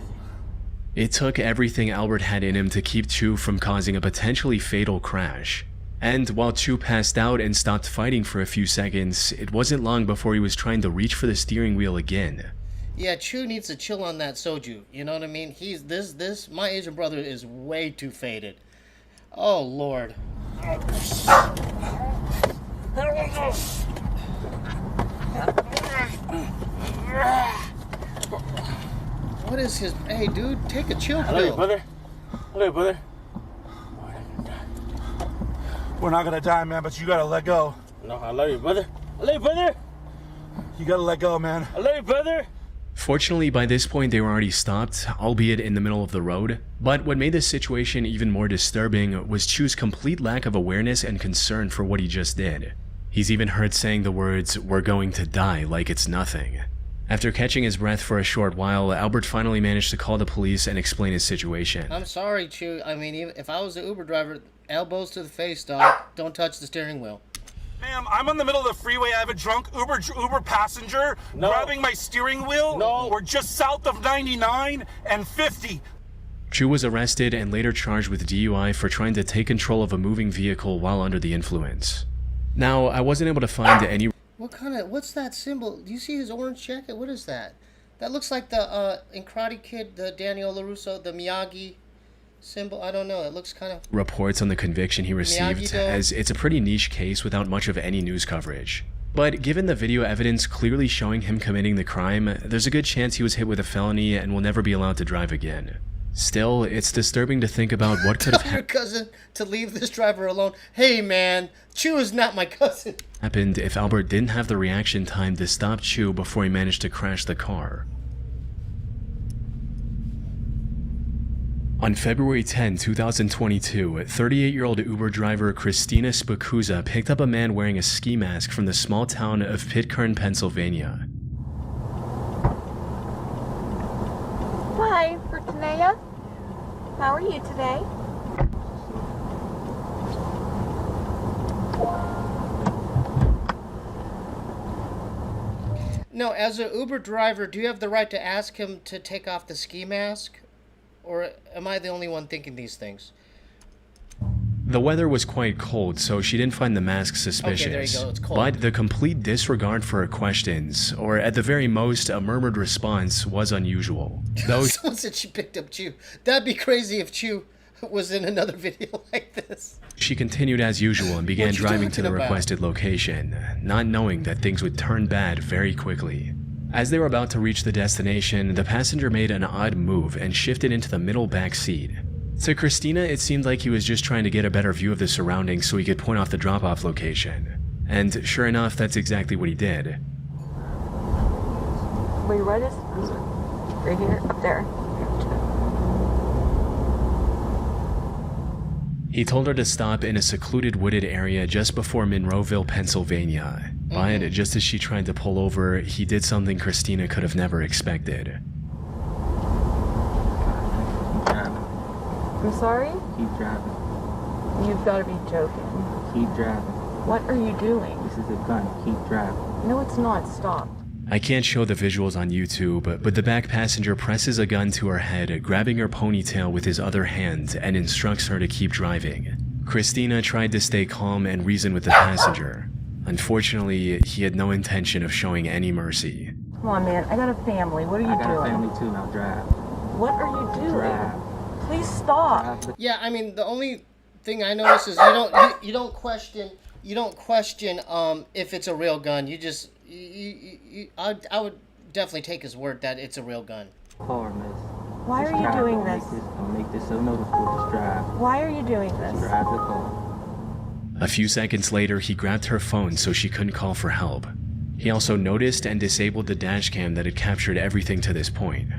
C: It took everything Albert had in him to keep Chu from causing a potentially fatal crash. And while Chu passed out and stopped fighting for a few seconds, it wasn't long before he was trying to reach for the steering wheel again.
A: Yeah, Chu needs to chill on that soju. You know what I mean? He's my Asian brother is way too faded. Oh Lord. What is his? Hey, dude, take a chill pill.
F: I love you, brother. I love you, brother. We're not gonna die, man, but you gotta let go. No, I love you, brother. I love you, brother. You gotta let go, man. I love you, brother.
C: Fortunately, by this point they were already stopped, albeit in the middle of the road. But what made this situation even more disturbing was Chu's complete lack of awareness and concern for what he just did. He's even heard saying the words, "We're going to die," like it's nothing. After catching his breath for a short while, Albert finally managed to call the police and explain his situation.
A: I'm sorry, Chu. I mean, even if I was the Uber driver, elbows to the face, dog. Don't touch the steering wheel.
F: Ma'am, I'm in the middle of the freeway. I have a drunk Uber passenger grabbing my steering wheel. No. We're just south of 99 and 50.
C: Chu was arrested and later charged with DUI for trying to take control of a moving vehicle while under the influence. Now, I wasn't able to find any...
A: What's that symbol? Do you see his orange jacket? What is that? That looks like the, in Karate Kid, the Daniel LaRusso, the Miyagi symbol. I don't know. It looks kind of...
C: reports on the conviction he received, as it's a pretty niche case without much of any news coverage. But given the video evidence clearly showing him committing the crime, there's a good chance he was hit with a felony and will never be allowed to drive again. Still, it's disturbing to think about what could have
A: Tell your cousin to leave this driver alone. Hey man, Chu is not my cousin.
C: Happened if Albert didn't have the reaction time to stop Chu before he managed to crash the car. On February 10, 2022, 38-year-old Uber driver Christina Spikuza picked up a man wearing a ski mask from the small town of Pitcairn, Pennsylvania.
H: Hi, Fortunea. How are you today?
A: No, as an Uber driver, do you have the right to ask him to take off the ski mask? Or am I the only one thinking these things?
C: The weather was quite cold, so she didn't find the mask suspicious.
A: Okay, there you go. It's cold.
C: But the complete disregard for her questions, or at the very most, a murmured response, was unusual. Though
A: someone said she picked up Chu. That'd be crazy if Chu was in another video like this.
C: She continued as usual and began driving to the
A: about?
C: requested location, not knowing that things would turn bad very quickly. As they were about to reach the destination, the passenger made an odd move and shifted into the middle back seat. To Christina, it seemed like he was just trying to get a better view of the surroundings so he could point off the drop-off location. And sure enough, that's exactly what he did.
H: Where you right is? Right here, up there.
C: He told her to stop in a secluded wooded area just before Monroeville, Pennsylvania. But just as she tried to pull over, he did something Christina could have never expected.
H: I'm sorry?
J: Keep driving.
H: You've got to be joking.
J: Keep driving.
H: What are you doing?
J: This is a gun. Keep driving.
H: No, it's not. Stop.
C: I can't show the visuals on YouTube, but the back passenger presses a gun to her head, grabbing her ponytail with his other hand, and instructs her to keep driving. Christina tried to stay calm and reason with the passenger. Unfortunately, he had no intention of showing any mercy.
H: Come on, man. I got a family. What are you doing?
J: I got a family too. Now drive.
H: What are you doing?
J: Drive.
H: Please stop.
A: Yeah, I mean, the only thing I notice is you don't question if it's a real gun. You just I would definitely take his word that it's a real gun.
J: Car, miss.
H: Why are you doing this?
J: Don't make this so noticeable. Just drive.
H: Why are you doing this?
J: Just drive the car.
C: A few seconds later, he grabbed her phone so she couldn't call for help. He also noticed and disabled the dashcam that had captured everything to this point.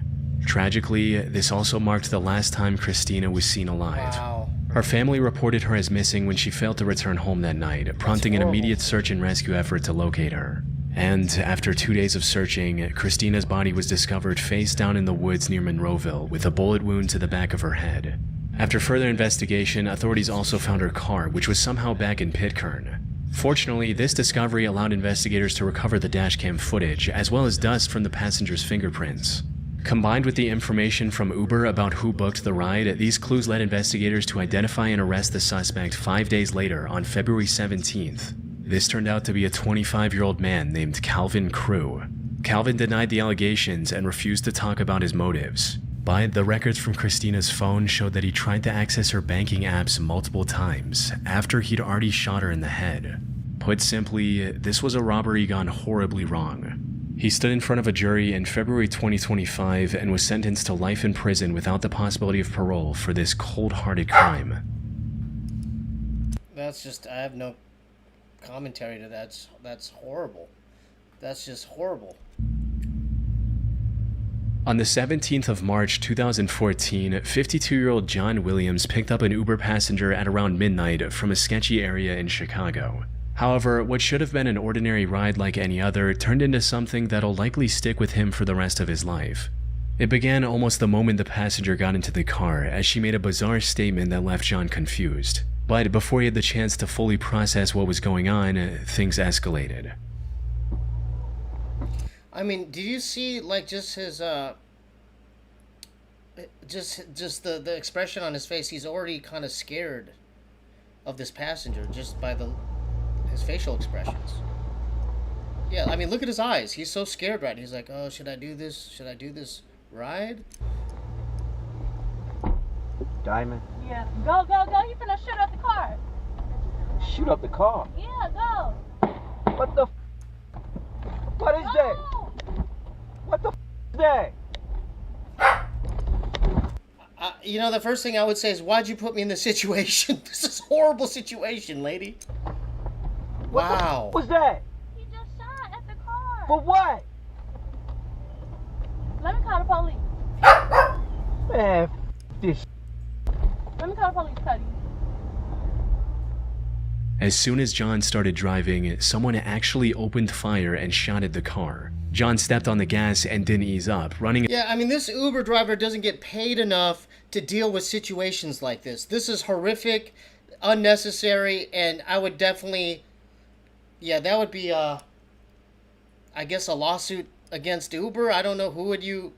C: Tragically, this also marked the last time Christina was seen alive.
A: Wow.
C: Her family reported her as missing when she failed to return home that night, prompting an immediate search and rescue effort to locate her. And after 2 days of searching, Christina's body was discovered face down in the woods near Monroeville with a bullet wound to the back of her head. After further investigation, authorities also found her car, which was somehow back in Pitcairn. Fortunately, this discovery allowed investigators to recover the dashcam footage, as well as dust from the passenger's fingerprints. Combined with the information from Uber about who booked the ride, these clues led investigators to identify and arrest the suspect 5 days later on February 17th. This turned out to be a 25-year-old man named Calvin Crew. Calvin denied the allegations and refused to talk about his motives. But the records from Christina's phone showed that he tried to access her banking apps multiple times after he'd already shot her in the head. Put simply, this was a robbery gone horribly wrong. He stood in front of a jury in February 2025 and was sentenced to life in prison without the possibility of parole for this cold-hearted crime.
A: That's just, I have no commentary to that. That's horrible. That's just horrible.
C: On the 17th of March 2014, 52-year-old John Williams picked up an Uber passenger at around midnight from a sketchy area in Chicago. However, what should have been an ordinary ride like any other turned into something that'll likely stick with him for the rest of his life. It began almost the moment the passenger got into the car, as she made a bizarre statement that left John confused. But before he had the chance to fully process what was going on, things escalated.
A: I mean, did you see, like, just his, just the expression on his face? He's already kind of scared of this passenger just by his facial expressions. Yeah, I mean, look at his eyes. He's so scared right now. He's like, oh, should I do this? Should I do this ride?
J: Diamond.
L: Yeah. Go, go, go. You finna shoot up the car.
J: Shoot up the car.
L: Yeah, go.
J: What the? What is that? What the is that?
A: You know, the first thing I would say is, why'd you put me in this situation? This is a horrible situation, lady. Wow.
J: What was that?
L: He just shot at the car.
J: For what?
L: Let me call the police.
J: Man, this.
L: Let me call the police, Cuddy.
C: As soon as John started driving, someone actually opened fire and shot at the car. John stepped on the gas and didn't ease up, running.
A: Yeah, I mean, this Uber driver doesn't get paid enough to deal with situations like this. This is horrific, unnecessary, and I would definitely, yeah, that would be, I guess, a lawsuit against Uber. I don't know, who would you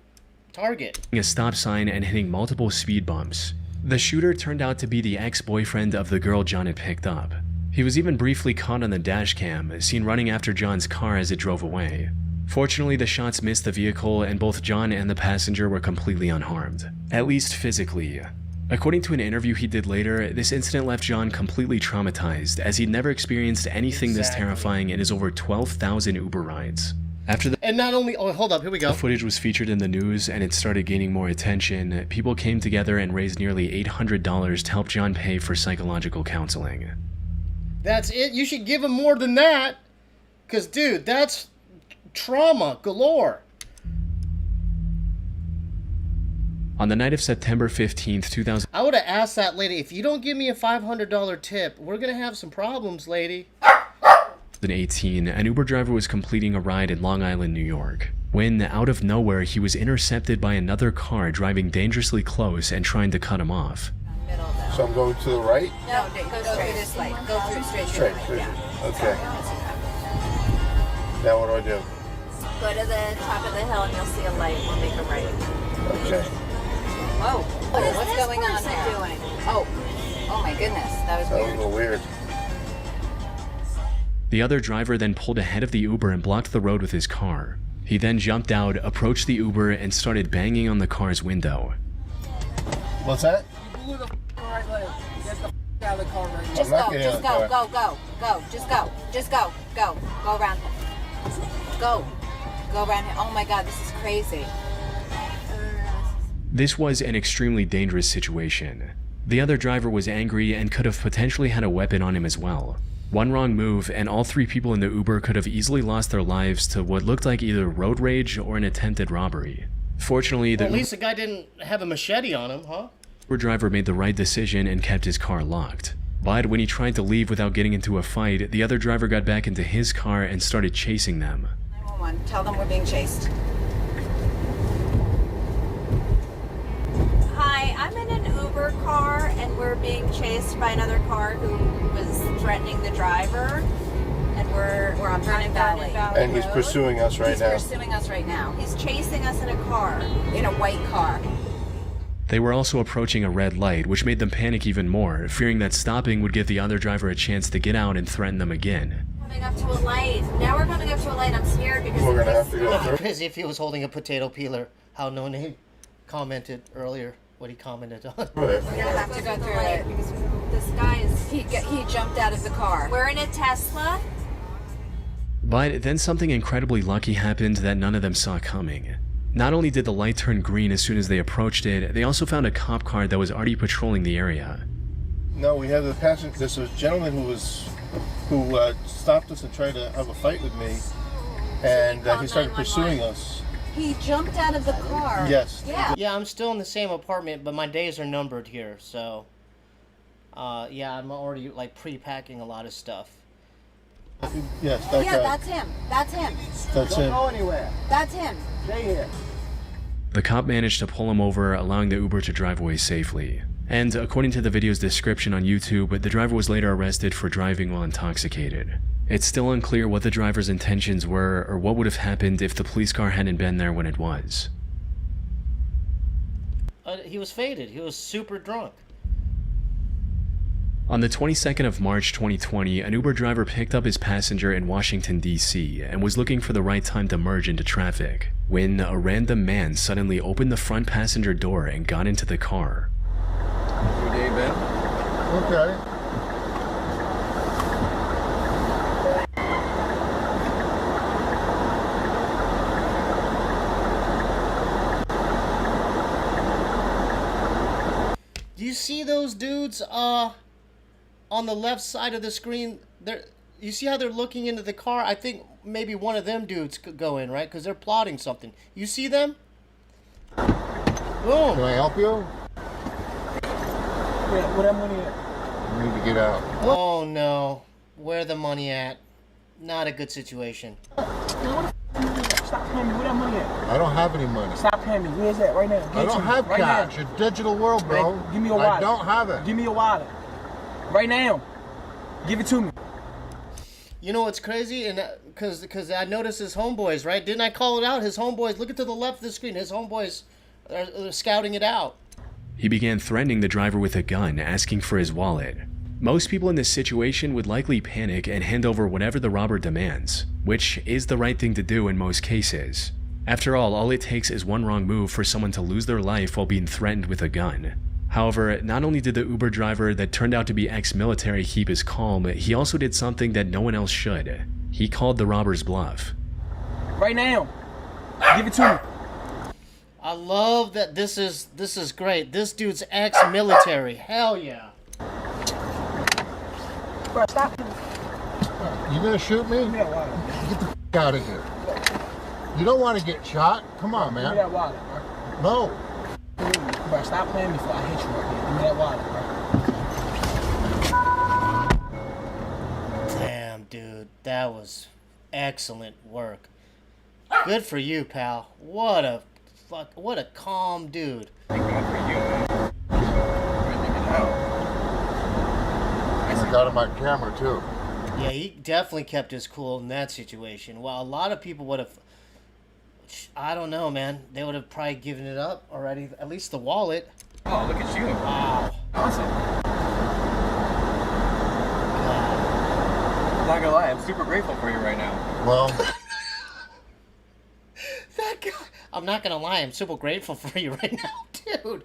A: target?
C: A stop sign and hitting multiple speed bumps. The shooter turned out to be the ex-boyfriend of the girl John had picked up. He was even briefly caught on the dash cam, seen running after John's car as it drove away. Fortunately, the shots missed the vehicle and both John and the passenger were completely unharmed, at least physically. According to an interview he did later, this incident left John completely traumatized, as he'd never experienced anything this terrifying in his over 12,000 Uber rides. After the
A: and not only, oh, hold up, here we go.
C: The footage was featured in the news and it started gaining more attention, people came together and raised nearly $800 to help John pay for psychological counseling.
A: That's it? You should give him more than that. Because, dude, that's trauma galore.
C: On the night of September 15th, 2000,
A: I would have asked that lady, if you don't give me a $500 tip, we're going to have some problems, lady.
C: 2018, an Uber driver was completing a ride in Long Island, New York, when, out of nowhere, he was intercepted by another car driving dangerously close and trying to cut him off.
M: So I'm going to the right?
N: No, go through this light. Go through straight.
M: Straight.
N: Yeah.
M: Okay. Now what do I do?
N: Go to the top of the hill and you'll see a light. We'll make a right.
M: Okay.
N: Whoa. What's going on there? Doing? Oh my goodness. That was weird.
M: That was a little weird.
C: The other driver then pulled ahead of the Uber and blocked the road with his car. He then jumped out, approached the Uber, and started banging on the car's window.
M: What's that?
O: You blew the right leg. Get the out of the car right now.
N: Just go. Just go. Go around. Go around here. Oh my God, this is crazy.
C: This was an extremely dangerous situation. The other driver was angry and could have potentially had a weapon on him as well. One wrong move, and all three people in the Uber could have easily lost their lives to what looked like either road rage or an attempted robbery. Fortunately,
A: Well, at least the guy didn't have a machete on him, huh?
C: Uber driver made the right decision and kept his car locked. But when he tried to leave without getting into a fight, the other driver got back into his car and started chasing them.
N: 911. Tell them we're being chased. Hi, I'm in an Uber car and we're being chased by another car who was threatening the driver. And we're on Vernon Valley.
M: And he's pursuing us right now.
N: He's pursuing us right now. He's chasing us in a car, in a white car.
C: They were also approaching a red light, which made them panic even more, fearing that stopping would give the other driver a chance to get out and threaten them again.
N: Coming up to a light. Now we're coming up to a light. I'm scared because
M: we're gonna have to go through.
A: As if he was holding a potato peeler. How No Name commented earlier what he commented on.
N: We're gonna have to go through it because this guy is he jumped out of the car. We're in a Tesla.
C: But then something incredibly lucky happened that none of them saw coming. Not only did the light turn green as soon as they approached it, they also found a cop car that was already patrolling the area.
M: No, we have the passenger. There's a gentleman who stopped us and tried to have a fight with me, and he started pursuing us.
N: He jumped out of the car.
M: Yes.
N: Yeah.
A: Yeah, I'm still in the same apartment, but my days are numbered here, so yeah, I'm already like pre-packing a lot of stuff.
M: Yes, that
N: Yeah,
M: guy.
N: that's him. That's him.
M: That's
J: Don't
M: it.
J: go anywhere.
N: That's him.
J: Stay here.
C: The cop managed to pull him over, allowing the Uber to drive away safely. And according to the video's description on YouTube, the driver was later arrested for driving while intoxicated. It's still unclear what the driver's intentions were or what would have happened if the police car hadn't been there when it was.
A: He was faded. He was super drunk.
C: On the 22nd of March 2020, an Uber driver picked up his passenger in Washington, D.C. and was looking for the right time to merge into traffic when a random man suddenly opened the front passenger door and got into the car.
K: Good day, Ben.
M: Okay.
A: Do you see those dudes on the left side of the screen? You see how they're looking into the car? I think maybe one of them dudes could go in, right? Because they're plotting something. You see them? Boom.
M: Can I help you?
J: Yeah, where that money at?
M: You need to get out.
A: Oh no. Where the money at? Not a good situation.
J: Stop paying me. Where that money at?
M: I don't have any money.
J: Stop paying me. Where's that right now? Give
M: I
J: it to
M: don't
J: me.
M: have
J: right
M: cash.
J: Now.
M: It's a digital world, bro.
J: Man, give me your wallet.
M: I don't have it.
J: Give me your wallet. Right now. Give it to me.
A: You know what's crazy? And because I noticed his homeboys, right? Didn't I call it out? His homeboys. Look at to the left of the screen. His homeboys are scouting it out.
C: He began threatening the driver with a gun, asking for his wallet. Most people in this situation would likely panic and hand over whatever the robber demands, which is the right thing to do in most cases. After all it takes is one wrong move for someone to lose their life while being threatened with a gun. However, not only did the Uber driver that turned out to be ex-military keep his calm, he also did something that no one else should. He called the robber's bluff.
J: Right now. Give it to me.
A: I love that this is great. This dude's ex-military. Hell yeah.
J: Bro, stop.
M: You gonna shoot me?
J: Give me that wallet.
M: Get the f out of here. You don't want to get shot. Come on,
J: Give me
M: man.
J: that wallet, bro.
M: No.
J: Bro, stop playing me before I hit you right here. Give me that wallet, bro.
A: Damn, dude. That was excellent work. Good for you, pal. What a calm dude.
K: Thank God for you, man.
M: I got on my camera too.
A: Yeah, he definitely kept his cool in that situation. Well, a lot of people would have, I don't know, man. They would have probably given it up already. At least the wallet.
K: Oh, look at you.
A: Wow.
K: Awesome. I'm not gonna lie, I'm super grateful for you right now.
M: Well,
A: That guy. I'm not gonna lie. I'm super grateful for you right now, dude.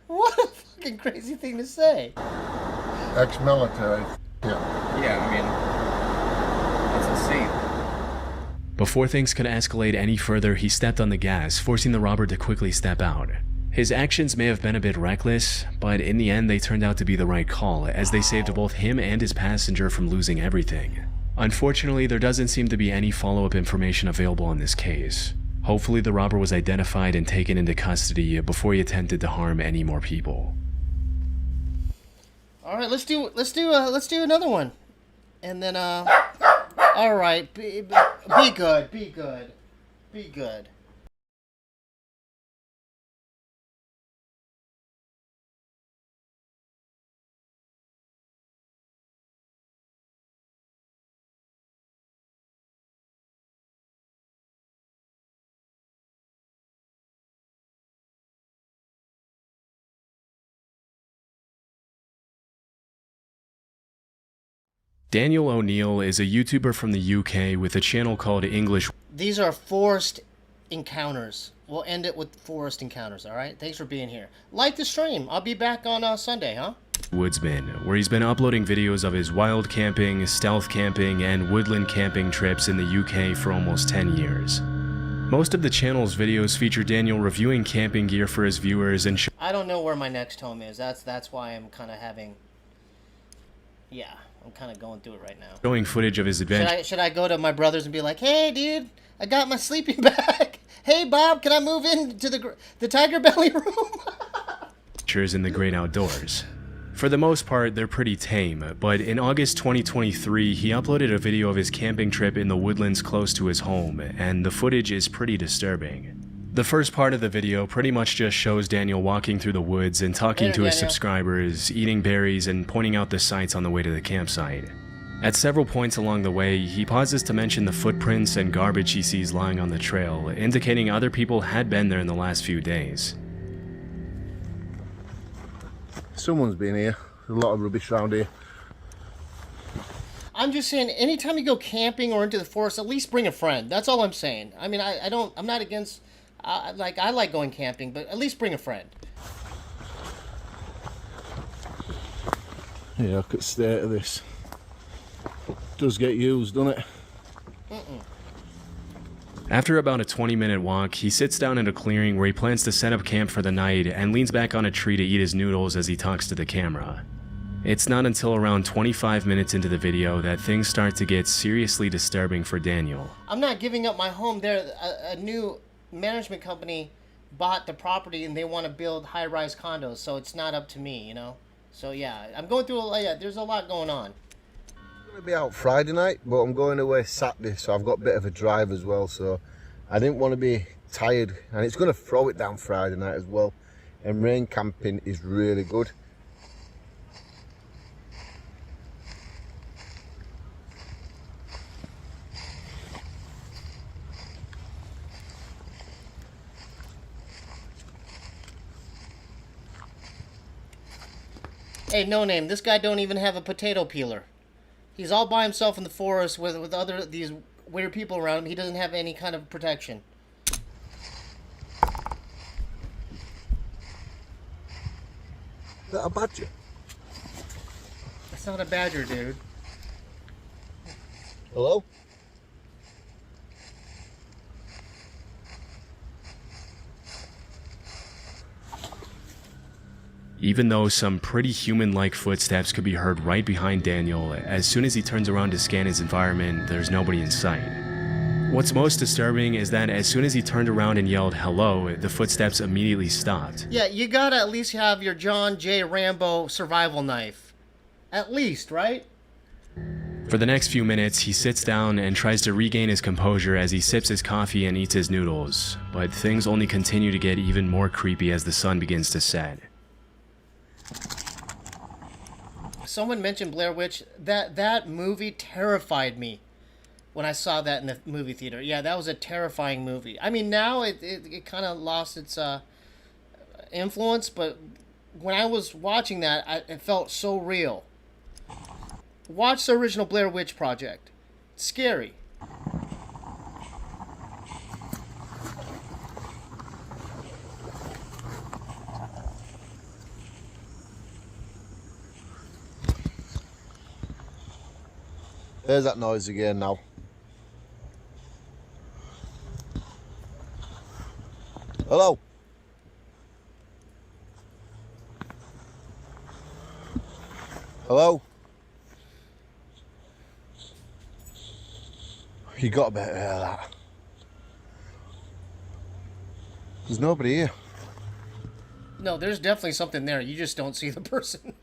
A: What a fucking crazy thing to say.
M: ex-military. Yeah.
K: Yeah, I mean, that's insane.
C: Before things could escalate any further, he stepped on the gas, forcing the robber to quickly step out. His actions may have been a bit reckless, but in the end they turned out to be the right call, as they saved both him and his passenger from losing everything. Unfortunately, there doesn't seem to be any follow-up information available on this case. Hopefully the robber was identified and taken into custody before he attempted to harm any more people.
A: All right, let's do another one, and then all right, be good, be good, be good.
C: Daniel O'Neill is a YouTuber from the UK with a channel called English.
A: These are forced encounters. We'll end it with forced encounters, all right? Thanks for being here. Like the stream. I'll be back on Sunday, huh?
C: Woodsman, where he's been uploading videos of his wild camping, stealth camping, and woodland camping trips in the UK for almost 10 years. Most of the channel's videos feature Daniel reviewing camping gear for his viewers and
A: I don't know where my next home is. That's why I'm kind of having... Yeah, I'm kind of going through it right now.
C: Showing footage of his adventure.
A: Should I go to my brothers and be like, hey, dude, I got my sleeping bag. Hey, Bob, can I move into the Tiger Belly room?
C: In the great outdoors. For the most part, they're pretty tame, but in August 2023, he uploaded a video of his camping trip in the woodlands close to his home, and the footage is pretty disturbing. The first part of the video pretty much just shows Daniel walking through the woods and talking to his subscribers, eating berries, and pointing out the sights on the way to the campsite. At several points along the way, he pauses to mention the footprints and garbage he sees lying on the trail, indicating other people had been there in the last few days.
M: Someone's been here. There's a lot of rubbish around here.
A: I'm just saying, anytime you go camping or into the forest, at least bring a friend. That's all I'm saying. I mean, I'm not against, I like going camping, but at least bring a friend.
M: Yeah, look at the state of this. It does get used, doesn't it?
C: After about a 20-minute walk, he sits down in a clearing where he plans to set up camp for the night and leans back on a tree to eat his noodles as he talks to the camera. It's not until around 25 minutes into the video that things start to get seriously disturbing for Daniel.
A: I'm not giving up my home. There, a new management company bought the property and they want to build high-rise condos, so it's not up to me, you know? So yeah, I'm going through there's a lot going on.
M: I'm going to be out Friday night, but I'm going away Saturday, so I've got a bit of a drive as well, so I didn't want to be tired, and it's going to throw it down Friday night as well, and rain camping is really good.
A: Hey, no name, this guy don't even have a potato peeler. He's all by himself in the forest with these weird people around him. He doesn't have any kind of protection.
M: Is that a badger?
A: That's not a badger, dude.
M: Hello?
C: Even though some pretty human-like footsteps could be heard right behind Daniel, as soon as he turns around to scan his environment, there's nobody in sight. What's most disturbing is that as soon as he turned around and yelled hello, the footsteps immediately stopped.
A: Yeah, you gotta at least have your John J. Rambo survival knife. At least, right?
C: For the next few minutes, he sits down and tries to regain his composure as he sips his coffee and eats his noodles, but things only continue to get even more creepy as the sun begins to set.
A: Someone mentioned Blair Witch. That movie terrified me when I saw that in the movie theater. Yeah, that was a terrifying movie. I mean, now it kind of lost its influence, but when I was watching that, it felt so real. Watch the original Blair Witch Project. It's scary.
M: There's that noise again now. Hello? Hello? You got to better hear that. There's nobody here.
A: No, there's definitely something there. You just don't see the person.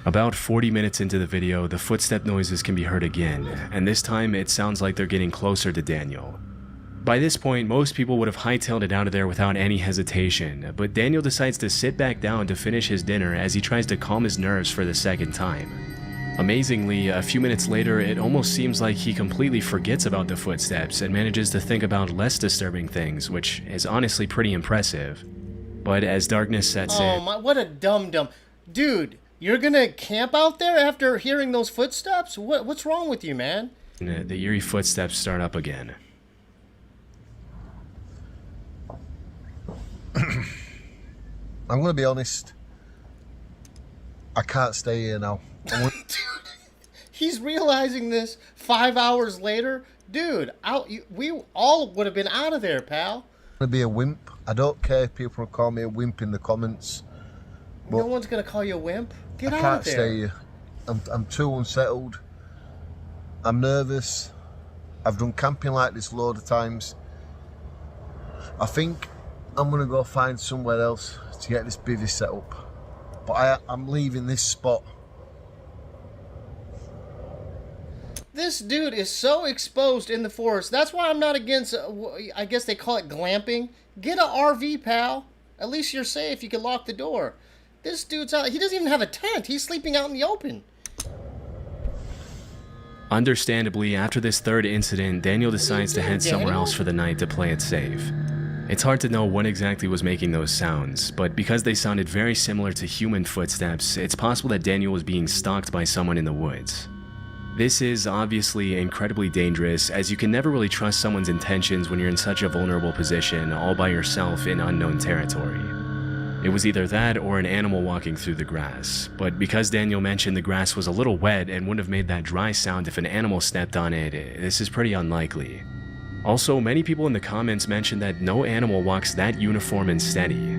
C: About 40 minutes into the video, the footstep noises can be heard again, and this time it sounds like they're getting closer to Daniel. By this point, most people would have hightailed it out of there without any hesitation, but Daniel decides to sit back down to finish his dinner as he tries to calm his nerves for the second time. Amazingly, a few minutes later, it almost seems like he completely forgets about the footsteps and manages to think about less disturbing things, which is honestly pretty impressive. But as darkness sets in...
A: Oh my, what a dum-dum. Dude, you're gonna camp out there after hearing those footsteps? What's wrong with you, man?
C: The eerie footsteps start up again.
M: I'm going to be honest. I can't stay here now.
A: Dude, he's realizing this 5 hours later. Dude, we all would have been out of there, pal.
M: I'm going to be a wimp. I don't care if people call me a wimp in the comments.
A: No one's going to call you a wimp. Get out of there.
M: I can't stay here. I'm too unsettled. I'm nervous. I've done camping like this a load of times. I think I'm gonna go find somewhere else to get this bivvy set up. But I'm leaving this spot.
A: This dude is so exposed in the forest. That's why I'm not against, I guess they call it glamping. Get an RV, pal. At least you're safe. You can lock the door. This dude's out. He doesn't even have a tent. He's sleeping out in the open.
C: Understandably, after this third incident, Daniel decides to head somewhere else for the night to play it safe. It's hard to know what exactly was making those sounds, but because they sounded very similar to human footsteps, it's possible that Daniel was being stalked by someone in the woods. This is obviously incredibly dangerous, as you can never really trust someone's intentions when you're in such a vulnerable position all by yourself in unknown territory. It was either that or an animal walking through the grass, but because Daniel mentioned the grass was a little wet and wouldn't have made that dry sound if an animal stepped on it, this is pretty unlikely. Also, many people in the comments mentioned that no animal walks that uniform and steady.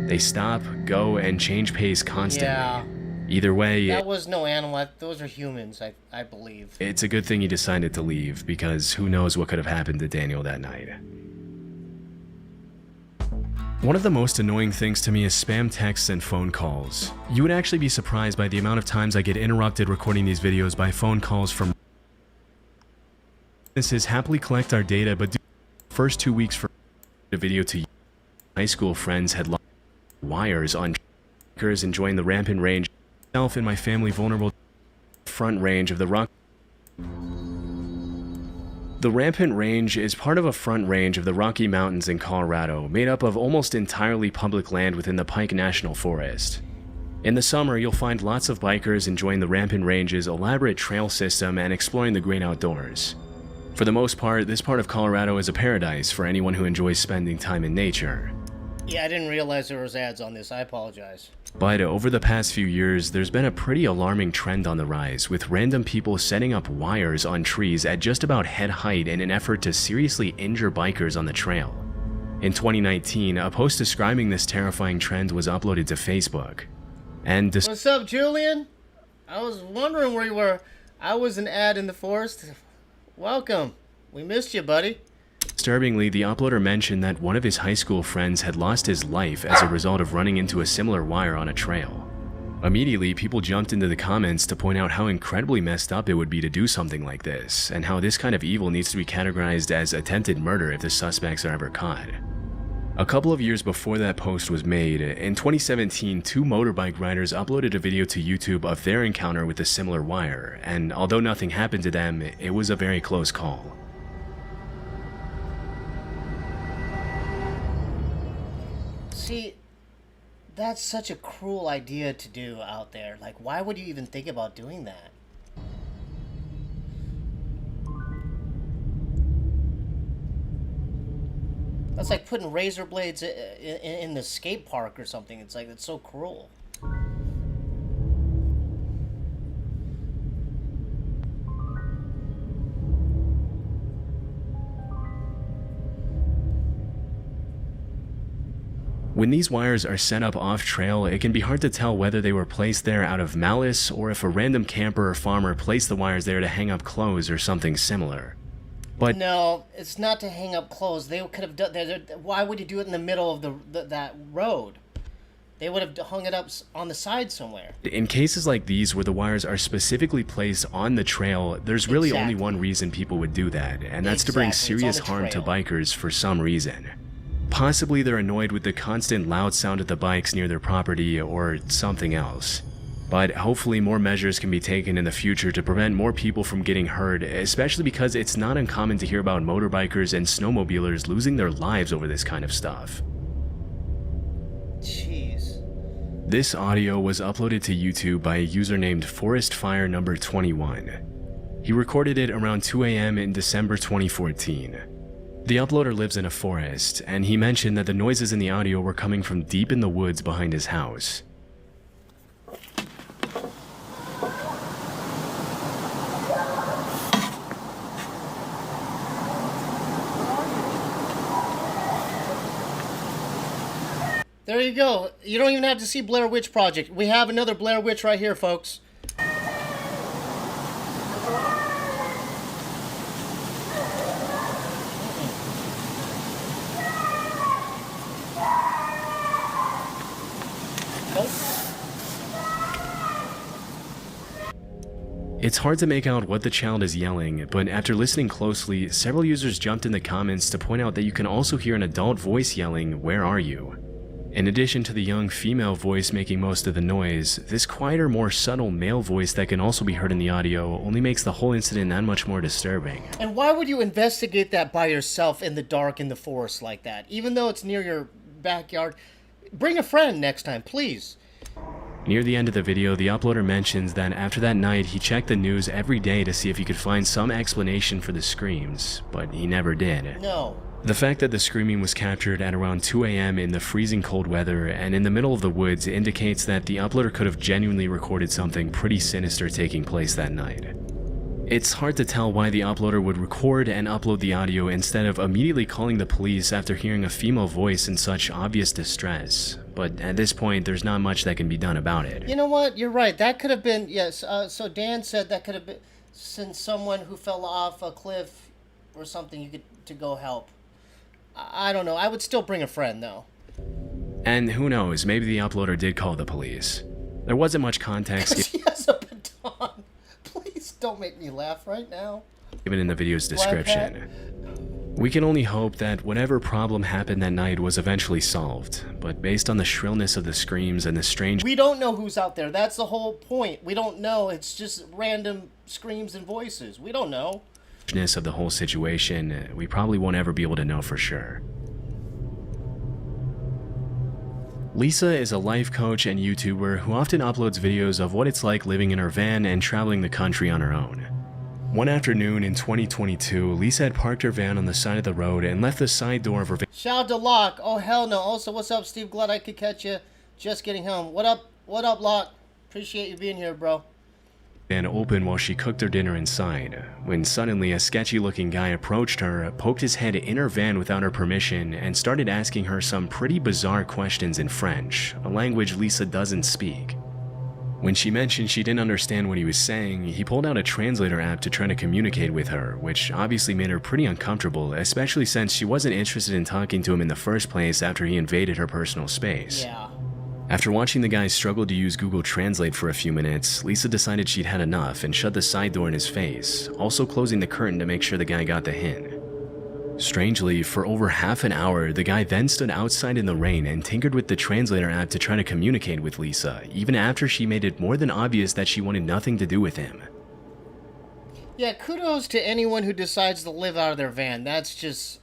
C: They stop, go, and change pace constantly.
A: Yeah.
C: Either way,
A: that was no animal. Those are humans, I believe.
C: It's a good thing he decided to leave, because who knows what could have happened to Daniel that night. One of the most annoying things to me is spam texts and phone calls. You would actually be surprised by the amount of times I get interrupted recording these videos by phone calls from businesses happily collect our data, but do the first 2 weeks for a video to you. High school friends had lost wires on trackers and joined the rampant range. Myself and my family vulnerable front range of the rock. The rampant range is part of a front range of the Rocky Mountains in Colorado, made up of almost entirely public land within the Pike National Forest. In the summer, you'll find lots of bikers enjoying the rampant range's elaborate trail system and exploring the great outdoors. For the most part, this part of Colorado is a paradise for anyone who enjoys spending time in nature.
A: Yeah, I didn't realize there was ads on this. I apologize.
C: But over the past few years, there's been a pretty alarming trend on the rise, with random people setting up wires on trees at just about head height in an effort to seriously injure bikers on the trail. In 2019, a post describing this terrifying trend was uploaded to Facebook. And
A: what's up, Julian? I was wondering where you were. I was an ad in the forest. Welcome. We missed you, buddy.
C: Disturbingly, the uploader mentioned that one of his high school friends had lost his life as a result of running into a similar wire on a trail. Immediately, people jumped into the comments to point out how incredibly messed up it would be to do something like this, and how this kind of evil needs to be categorized as attempted murder if the suspects are ever caught. A couple of years before that post was made, in 2017, 2 motorbike riders uploaded a video to YouTube of their encounter with a similar wire, and although nothing happened to them, it was a very close call.
A: See, that's such a cruel idea to do out there. Like, why would you even think about doing that? That's like putting razor blades in the skate park or something. It's like, it's so cruel.
C: When these wires are set up off-trail, it can be hard to tell whether they were placed there out of malice or if a random camper or farmer placed the wires there to hang up clothes or something similar. But
A: no, it's not to hang up clothes. They could have done. Why would you do it in the middle of that road? They would have hung it up on the side somewhere.
C: In cases like these where the wires are specifically placed on the trail, there's really only one reason people would do that, and that's to bring serious harm to bikers for some reason. Possibly they're annoyed with the constant loud sound of the bikes near their property or something else. But hopefully more measures can be taken in the future to prevent more people from getting hurt, especially because it's not uncommon to hear about motorbikers and snowmobilers losing their lives over this kind of stuff.
A: Jeez.
C: This audio was uploaded to YouTube by a user named ForestFire21. He recorded it around 2 a.m. in December 2014. The uploader lives in a forest, and he mentioned that the noises in the audio were coming from deep in the woods behind his house.
A: There you go. You don't even have to see Blair Witch Project. We have another Blair Witch right here, folks.
C: It's hard to make out what the child is yelling, but after listening closely, several users jumped in the comments to point out that you can also hear an adult voice yelling, "Where are you?" In addition to the young female voice making most of the noise, this quieter, more subtle male voice that can also be heard in the audio only makes the whole incident that much more disturbing.
A: And why would you investigate that by yourself in the dark in the forest like that? Even though it's near your backyard, bring a friend next time, please.
C: Near the end of the video, the uploader mentions that after that night, he checked the news every day to see if he could find some explanation for the screams, but he never did.
A: No.
C: The fact that the screaming was captured at around 2 a.m. in the freezing cold weather and in the middle of the woods indicates that the uploader could have genuinely recorded something pretty sinister taking place that night. It's hard to tell why the uploader would record and upload the audio instead of immediately calling the police after hearing a female voice in such obvious distress, but at this point there's not much that can be done about it.
A: You know what? You're right. That could have been, yes. So Dan said that could have been since someone who fell off a cliff or something you could to go help. I don't know. I would still bring a friend though.
C: And who knows, maybe the uploader did call the police. There wasn't much context
A: He has a baton. Please don't make me laugh right now.
C: given in the video's description. We can only hope that whatever problem happened that night was eventually solved, but based on the shrillness of the screams and the strange
A: We don't know who's out there. That's the whole point. We don't know. It's just random screams and voices. We don't know.
C: of the whole situation, we probably won't ever be able to know for sure. Lisa is a life coach and YouTuber who often uploads videos of what it's like living in her van and traveling the country on her own. One afternoon in 2022, Lisa had parked her van on the side of the road and left the side door of her van.
A: Shout out to Locke. Oh, hell no. Also, what's up, Steve? Glad I could catch you. Just getting home. What up, Locke? Appreciate you being here, bro.
C: And open while she cooked her dinner inside, when suddenly a sketchy-looking guy approached her, poked his head in her van without her permission, and started asking her some pretty bizarre questions in French, a language Lisa doesn't speak. When she mentioned she didn't understand what he was saying, he pulled out a translator app to try to communicate with her, which obviously made her pretty uncomfortable, especially since she wasn't interested in talking to him in the first place after he invaded her personal space.
A: Yeah.
C: After watching the guy struggle to use Google Translate for a few minutes, Lisa decided she'd had enough and shut the side door in his face, also closing the curtain to make sure the guy got the hint. Strangely, for over half an hour, the guy then stood outside in the rain and tinkered with the translator app to try to communicate with Lisa, even after she made it more than obvious that she wanted nothing to do with him.
A: Yeah, kudos to anyone who decides to live out of their van. That's just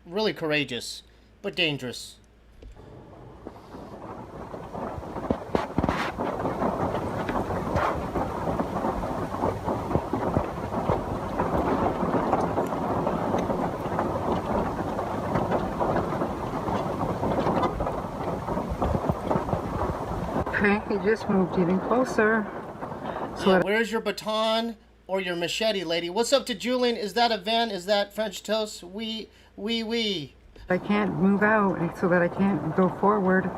A: really courageous, but dangerous.
P: He just moved even closer. So
A: Yeah, where's your baton or your machete, lady? What's up to Julian? Is that a van? Is that French toast? We.
P: I can't move out so that I can't go forward.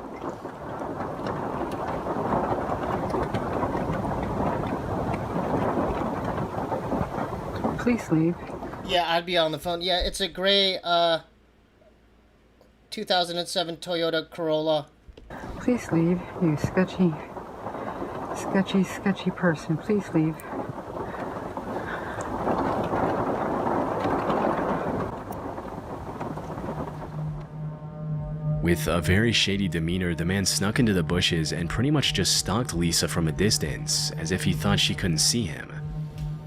P: Please leave.
A: Yeah, I'd be on the phone. Yeah, it's a gray 2007 Toyota Corolla.
P: Please leave, you sketchy person. Please leave.
C: With a very shady demeanor, the man snuck into the bushes and pretty much just stalked Lisa from a distance, as if he thought she couldn't see him.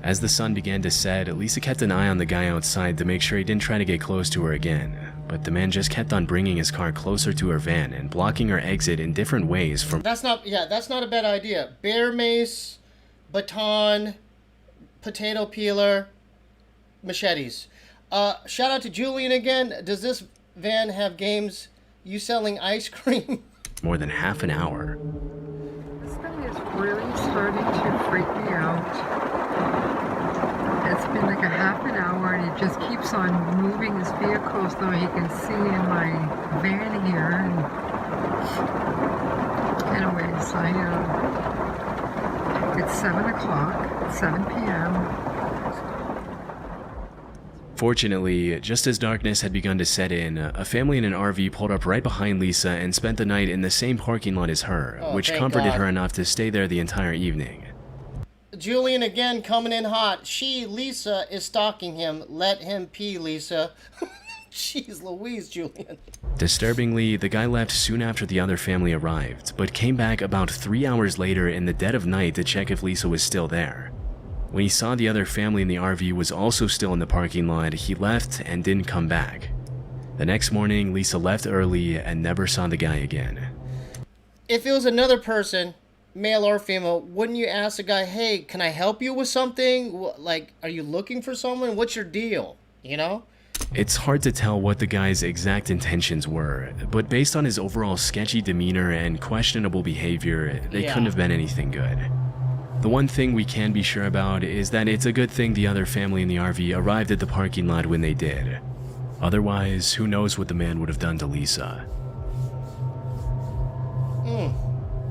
C: As the sun began to set, Lisa kept an eye on the guy outside to make sure he didn't try to get close to her again, but the man just kept on bringing his car closer to her van and blocking her exit in different ways from—
A: That's not a bad idea. Bear mace, baton, potato peeler, machetes. Shout out to Julian again. Does this van have games? You selling ice cream?
C: more than half an hour.
P: This guy is really starting to freak me out. It's been like a half an hour and he just keeps on moving his vehicle so he can see in my van here. And anyways, it's 7 o'clock, 7 p.m.
C: Fortunately, just as darkness had begun to set in, a family in an RV pulled up right behind Lisa and spent the night in the same parking lot as her, which comforted her enough to stay there the entire evening.
A: Julian again coming in hot. Lisa, is stalking him. Let him pee, Lisa. Jeez Louise, Julian.
C: Disturbingly, the guy left soon after the other family arrived, but came back about 3 hours later in the dead of night to check if Lisa was still there. When he saw the other family in the RV was also still in the parking lot, he left and didn't come back. The next morning, Lisa left early and never saw the guy again.
A: If it was another person, male or female, wouldn't you ask the guy, hey, can I help you with something? Like, are you looking for someone? What's your deal? You know?
C: It's hard to tell what the guy's exact intentions were, but based on his overall sketchy demeanor and questionable behavior, they couldn't have been anything good. The one thing we can be sure about is that it's a good thing the other family in the RV arrived at the parking lot when they did. Otherwise, who knows what the man would have done to Lisa.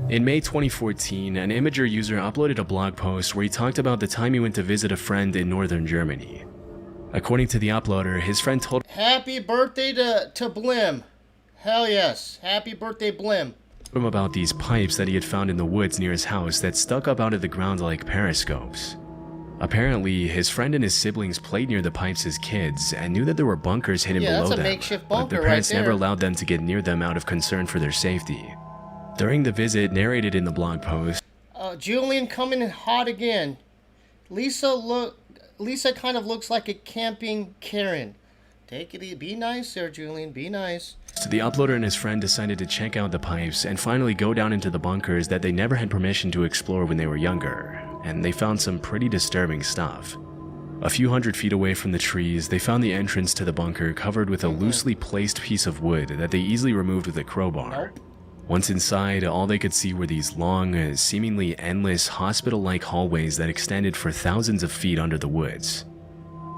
C: In May 2014, an Imager user uploaded a blog post where he talked about the time he went to visit a friend in northern Germany. According to the uploader, his friend told
A: Happy birthday to Blim. Hell yes. Happy birthday, Blim.
C: him about these pipes that he had found in the woods near his house that stuck up out of the ground like periscopes. Apparently, his friend and his siblings played near the pipes as kids and knew that there were bunkers hidden below
A: that's a
C: them,
A: makeshift
C: but
A: bunker
C: the parents
A: right there.
C: never allowed them to get near them out of concern for their safety. During the visit narrated in the blog post,
A: Julian coming in hot again. Lisa kind of looks like a camping Karen. Take it easy. Be nice there, Julian. Be nice.
C: so the uploader and his friend decided to check out the pipes and finally go down into the bunkers that they never had permission to explore when they were younger, and they found some pretty disturbing stuff. A few hundred feet away from the trees, they found the entrance to the bunker covered with a loosely placed piece of wood that they easily removed with a crowbar. Once inside, all they could see were these long, seemingly endless, hospital-like hallways that extended for thousands of feet under the woods.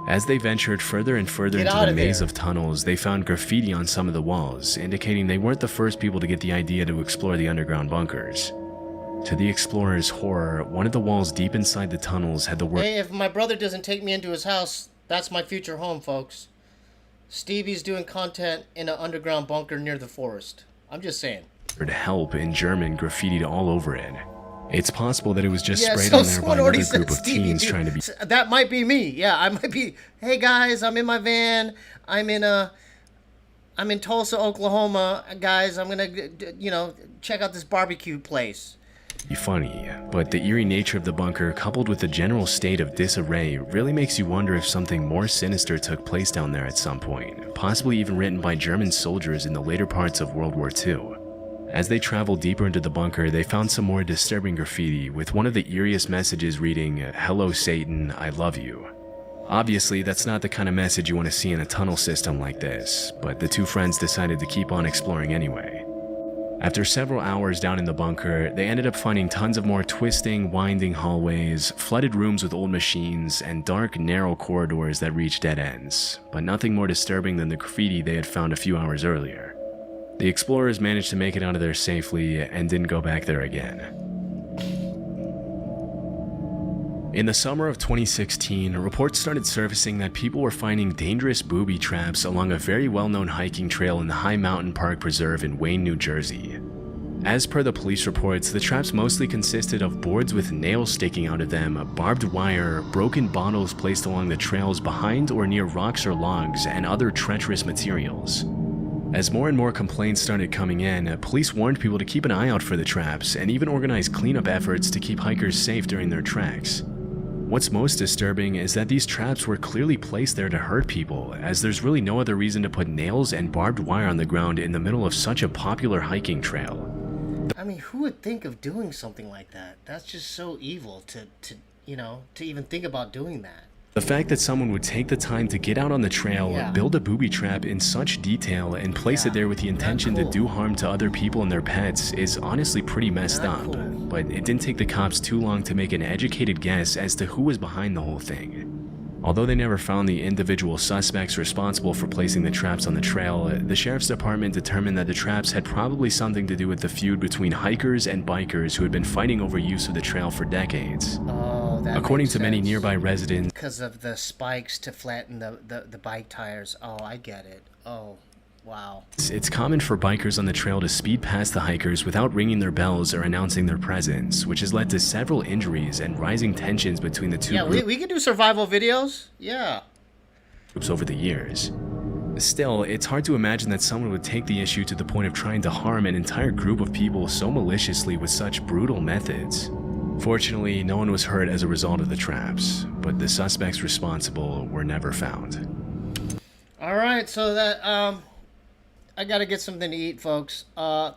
C: As they ventured further and further into the maze of tunnels, they found graffiti on some of the walls, indicating they weren't the first people to get the idea to explore the underground bunkers. To the explorers' horror, one of the walls deep inside the tunnels had the word,
A: Hey, if my brother doesn't take me into his house, that's my future home, folks. Steebie's doing content in an underground bunker near the forest. I'm just saying.
C: "Help" in German graffitied all over it. It's possible that it was just sprayed
A: so
C: on there by
A: someone already
C: another group
A: said
C: of
A: Steebee,
C: teens
A: dude.
C: trying to be.
A: That might be me. Yeah, I might be. Hey guys, I'm in my van. I'm in Tulsa, Oklahoma. Guys, I'm gonna, check out this barbecue place.
C: Funny, but the eerie nature of the bunker, coupled with the general state of disarray, really makes you wonder if something more sinister took place down there at some point, possibly even written by German soldiers in the later parts of World War II. As they traveled deeper into the bunker, they found some more disturbing graffiti, with one of the eeriest messages reading, "Hello Satan, I love you." Obviously, that's not the kind of message you want to see in a tunnel system like this, but the two friends decided to keep on exploring anyway. After several hours down in the bunker, they ended up finding tons of more twisting, winding hallways, flooded rooms with old machines, and dark, narrow corridors that reached dead ends, but nothing more disturbing than the graffiti they had found a few hours earlier. The explorers managed to make it out of there safely and didn't go back there again. In the summer of 2016, reports started surfacing that people were finding dangerous booby traps along a very well-known hiking trail in the High Mountain Park Preserve in Wayne, New Jersey. As per the police reports, the traps mostly consisted of boards with nails sticking out of them, barbed wire, broken bottles placed along the trails behind or near rocks or logs, and other treacherous materials. As more and more complaints started coming in, police warned people to keep an eye out for the traps and even organized cleanup efforts to keep hikers safe during their treks. What's most disturbing is that these traps were clearly placed there to hurt people, as there's really no other reason to put nails and barbed wire on the ground in the middle of such a popular hiking trail.
A: I mean, who would think of doing something like that? That's just so evil to even think about doing that.
C: The fact that someone would take the time to get out on the trail, build a booby trap in such detail, and place it there with the intention to do harm to other people and their pets is honestly pretty messed up. But it didn't take the cops too long to make an educated guess as to who was behind the whole thing. Although they never found the individual suspects responsible for placing the traps on the trail, the sheriff's department determined that the traps had probably something to do with the feud between hikers and bikers who had been fighting over use of the trail for decades. According to many nearby residents,
A: because of the spikes to flatten the bike tires. Oh, I get it. Oh, Wow.
C: It's common for bikers on the trail to speed past the hikers without ringing their bells or announcing their presence, which has led to several injuries and rising tensions between the two
A: Yeah, we can do survival videos. Yeah.
C: groups over the years. Still, it's hard to imagine that someone would take the issue to the point of trying to harm an entire group of people so maliciously with such brutal methods. Fortunately, no one was hurt as a result of the traps, but the suspects responsible were never found.
A: All right, so that I got to get something to eat, folks.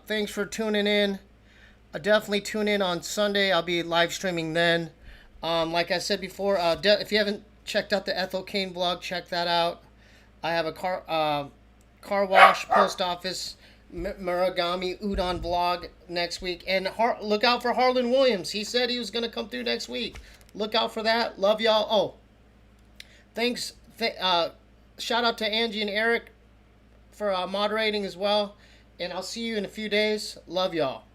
A: Thanks for tuning in. Definitely tune in on Sunday. I'll be live streaming then. Like I said before, if you haven't checked out the Ethel Kane vlog, check that out. I have a car wash, post office, Muragami udon vlog next week. And look out for Harlan Williams. He said he was going to come through next week. Look out for that. Love y'all. Oh, thanks. Shout out to Angie and Eric for moderating as well. And I'll see you in a few days. Love y'all.